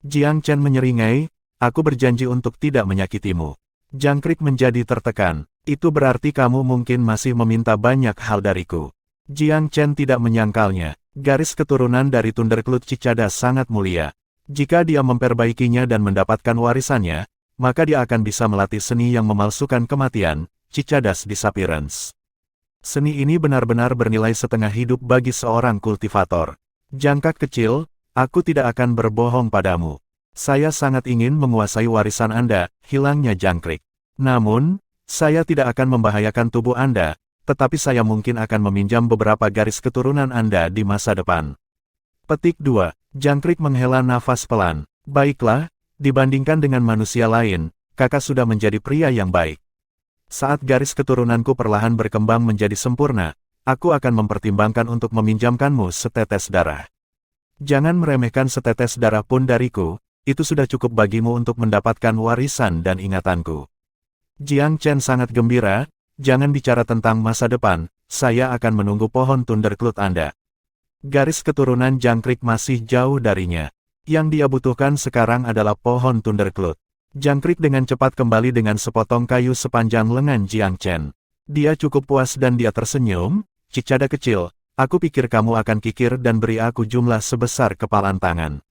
Jiang Chen menyeringai, aku berjanji untuk tidak menyakitimu. Jangkrik menjadi tertekan, itu berarti kamu mungkin masih meminta banyak hal dariku. Jiang Chen tidak menyangkalnya, garis keturunan dari Thundercloud Cicada sangat mulia. Jika dia memperbaikinya dan mendapatkan warisannya, maka dia akan bisa melatih seni yang memalsukan kematian, Cicadas Disappearance. Seni ini benar-benar bernilai setengah hidup bagi seorang kultivator. Jangkak kecil, aku tidak akan berbohong padamu. Saya sangat ingin menguasai warisan Anda, hilangnya jangkrik. Namun, saya tidak akan membahayakan tubuh Anda, tetapi saya mungkin akan meminjam beberapa garis keturunan Anda di masa depan. Petik 2. Jangkrik menghela nafas pelan. Baiklah, dibandingkan dengan manusia lain, kakak sudah menjadi pria yang baik. Saat garis keturunanku perlahan berkembang menjadi sempurna, aku akan mempertimbangkan untuk meminjamkanmu setetes darah. Jangan meremehkan setetes darah pun dariku, itu sudah cukup bagimu untuk mendapatkan warisan dan ingatanku. Jiang Chen sangat gembira, jangan bicara tentang masa depan, saya akan menunggu pohon Thundercloud Anda. Garis keturunan jangkrik masih jauh darinya. Yang dia butuhkan sekarang adalah pohon Thundercloud. Jangkrik dengan cepat kembali dengan sepotong kayu sepanjang lengan Jiang Chen. Dia cukup puas dan dia tersenyum, Cicada kecil, aku pikir kamu akan kikir dan beri aku jumlah sebesar kepalan tangan.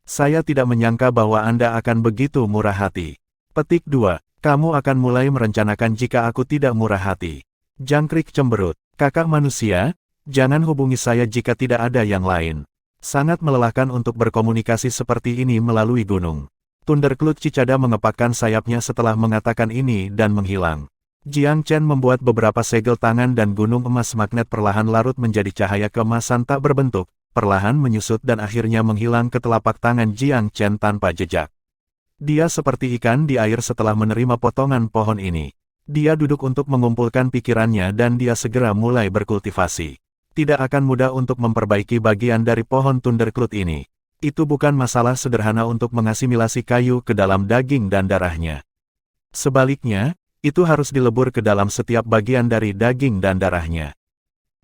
Saya tidak menyangka bahwa Anda akan begitu murah hati. Petik 2. Kamu akan mulai merencanakan jika aku tidak murah hati. Jangkrik cemberut, kakak manusia, jangan hubungi saya jika tidak ada yang lain. Sangat melelahkan untuk berkomunikasi seperti ini melalui gunung. Thundercloud Cicada mengepakkan sayapnya setelah mengatakan ini dan menghilang. Jiang Chen membuat beberapa segel tangan dan gunung emas magnet perlahan larut menjadi cahaya keemasan tak berbentuk, perlahan menyusut dan akhirnya menghilang ke telapak tangan Jiang Chen tanpa jejak. Dia seperti ikan di air setelah menerima potongan pohon ini. Dia duduk untuk mengumpulkan pikirannya dan dia segera mulai berkultivasi. Tidak akan mudah untuk memperbaiki bagian dari pohon Thundercloud ini. Itu bukan masalah sederhana untuk mengasimilasi kayu ke dalam daging dan darahnya. Sebaliknya, itu harus dilebur ke dalam setiap bagian dari daging dan darahnya.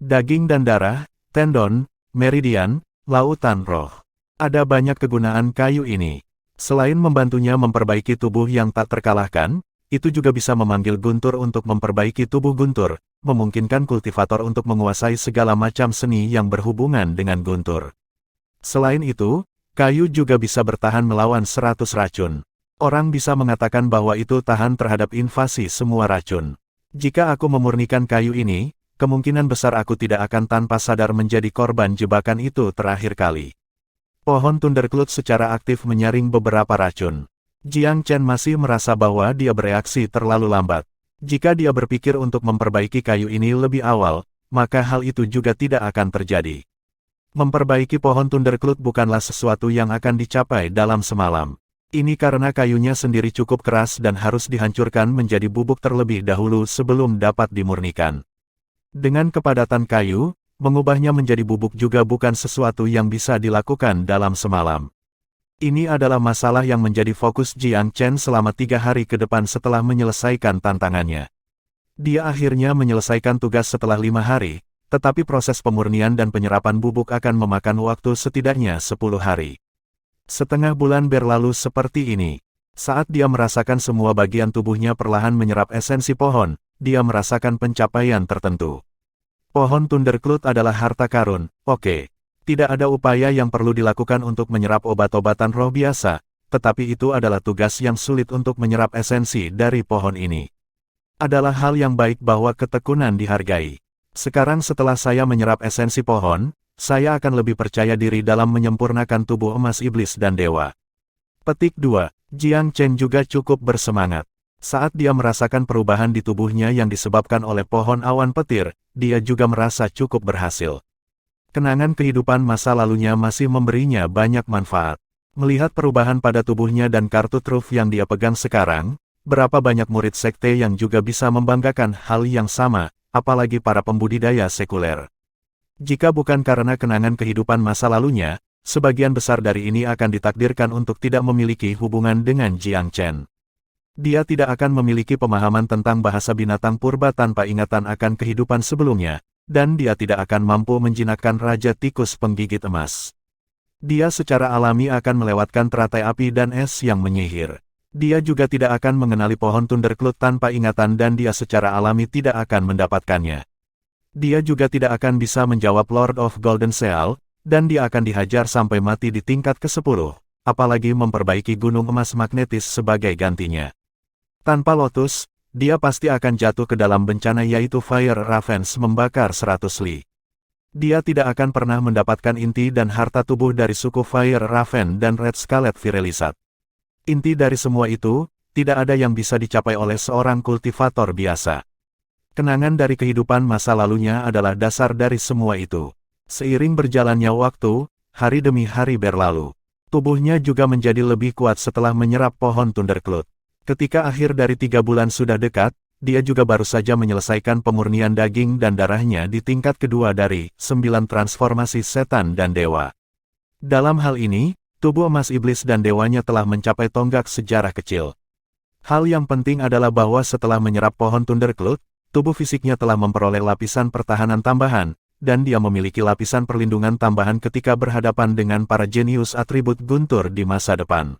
Daging dan darah, tendon, meridian, lautan roh. Ada banyak kegunaan kayu ini. Selain membantunya memperbaiki tubuh yang tak terkalahkan, itu juga bisa memanggil guntur untuk memperbaiki tubuh guntur, memungkinkan kultivator untuk menguasai segala macam seni yang berhubungan dengan guntur. Selain itu, kayu juga bisa bertahan melawan 100 racun. Orang bisa mengatakan bahwa itu tahan terhadap invasi semua racun. Jika aku memurnikan kayu ini, kemungkinan besar aku tidak akan tanpa sadar menjadi korban jebakan itu terakhir kali. Pohon Thundercloud secara aktif menyaring beberapa racun. Jiang Chen masih merasa bahwa dia bereaksi terlalu lambat. Jika dia berpikir untuk memperbaiki kayu ini lebih awal, maka hal itu juga tidak akan terjadi. Memperbaiki pohon Thundercloud bukanlah sesuatu yang akan dicapai dalam semalam. Ini karena kayunya sendiri cukup keras dan harus dihancurkan menjadi bubuk terlebih dahulu sebelum dapat dimurnikan. Dengan kepadatan kayu, mengubahnya menjadi bubuk juga bukan sesuatu yang bisa dilakukan dalam semalam. Ini adalah masalah yang menjadi fokus Jiang Chen selama 3 hari ke depan setelah menyelesaikan tantangannya. Dia akhirnya menyelesaikan tugas setelah 5 hari, tetapi proses pemurnian dan penyerapan bubuk akan memakan waktu setidaknya 10 hari. Setengah bulan berlalu seperti ini. Saat dia merasakan semua bagian tubuhnya perlahan menyerap esensi pohon, dia merasakan pencapaian tertentu. Pohon Thundercloud adalah harta karun, oke. Tidak ada upaya yang perlu dilakukan untuk menyerap obat-obatan roh biasa, tetapi itu adalah tugas yang sulit untuk menyerap esensi dari pohon ini. Adalah hal yang baik bahwa ketekunan dihargai. Sekarang setelah saya menyerap esensi pohon, saya akan lebih percaya diri dalam menyempurnakan tubuh emas iblis dan dewa. Petik 2. Jiang Chen juga cukup bersemangat. Saat dia merasakan perubahan di tubuhnya yang disebabkan oleh pohon awan petir, dia juga merasa cukup berhasil. Kenangan kehidupan masa lalunya masih memberinya banyak manfaat. Melihat perubahan pada tubuhnya dan kartu truf yang dia pegang sekarang, berapa banyak murid sekte yang juga bisa membanggakan hal yang sama, apalagi para pembudidaya sekuler. Jika bukan karena kenangan kehidupan masa lalunya, sebagian besar dari ini akan ditakdirkan untuk tidak memiliki hubungan dengan Jiang Chen. Dia tidak akan memiliki pemahaman tentang bahasa binatang purba tanpa ingatan akan kehidupan sebelumnya, dan dia tidak akan mampu menjinakkan Raja Tikus Penggigit Emas. Dia secara alami akan melewatkan teratai api dan es yang menyihir. Dia juga tidak akan mengenali pohon Thundercloud tanpa ingatan dan dia secara alami tidak akan mendapatkannya. Dia juga tidak akan bisa menjawab Lord of Golden Seal, dan dia akan dihajar sampai mati di tingkat ke-10, apalagi memperbaiki gunung emas magnetis sebagai gantinya. Tanpa Lotus, dia pasti akan jatuh ke dalam bencana yaitu Fire Ravens membakar 100 li. Dia tidak akan pernah mendapatkan inti dan harta tubuh dari suku Fire Raven dan Red Scarlet Virelisat. Inti dari semua itu, tidak ada yang bisa dicapai oleh seorang kultivator biasa. Kenangan dari kehidupan masa lalunya adalah dasar dari semua itu. Seiring berjalannya waktu, hari demi hari berlalu. Tubuhnya juga menjadi lebih kuat setelah menyerap pohon Thundercloud. Ketika akhir dari 3 bulan sudah dekat, dia juga baru saja menyelesaikan pemurnian daging dan darahnya di tingkat kedua dari 9 transformasi setan dan dewa. Dalam hal ini, tubuh emas iblis dan dewanya telah mencapai tonggak sejarah kecil. Hal yang penting adalah bahwa setelah menyerap pohon Thundercloud, tubuh fisiknya telah memperoleh lapisan pertahanan tambahan, dan dia memiliki lapisan perlindungan tambahan ketika berhadapan dengan para jenius atribut guntur di masa depan.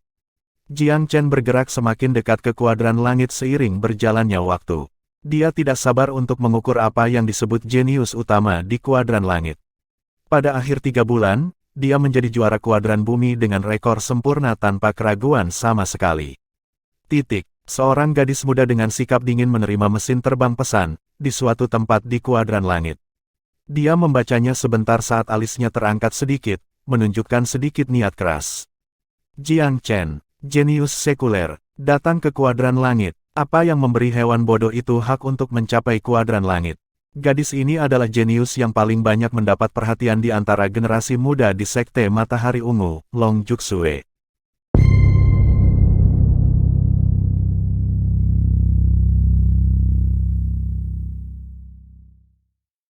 Jiang Chen bergerak semakin dekat ke kuadran langit seiring berjalannya waktu. Dia tidak sabar untuk mengukur apa yang disebut jenius utama di kuadran langit. Pada akhir 3 bulan, dia menjadi juara kuadran bumi dengan rekor sempurna tanpa keraguan sama sekali. Seorang gadis muda dengan sikap dingin menerima mesin terbang pesan, di suatu tempat di kuadran langit. Dia membacanya sebentar saat alisnya terangkat sedikit, menunjukkan sedikit niat keras. Jiang Chen, jenius sekuler, datang ke kuadran langit. Apa yang memberi hewan bodoh itu hak untuk mencapai kuadran langit? Gadis ini adalah jenius yang paling banyak mendapat perhatian di antara generasi muda di Sekte Matahari Ungu, Long Juxue.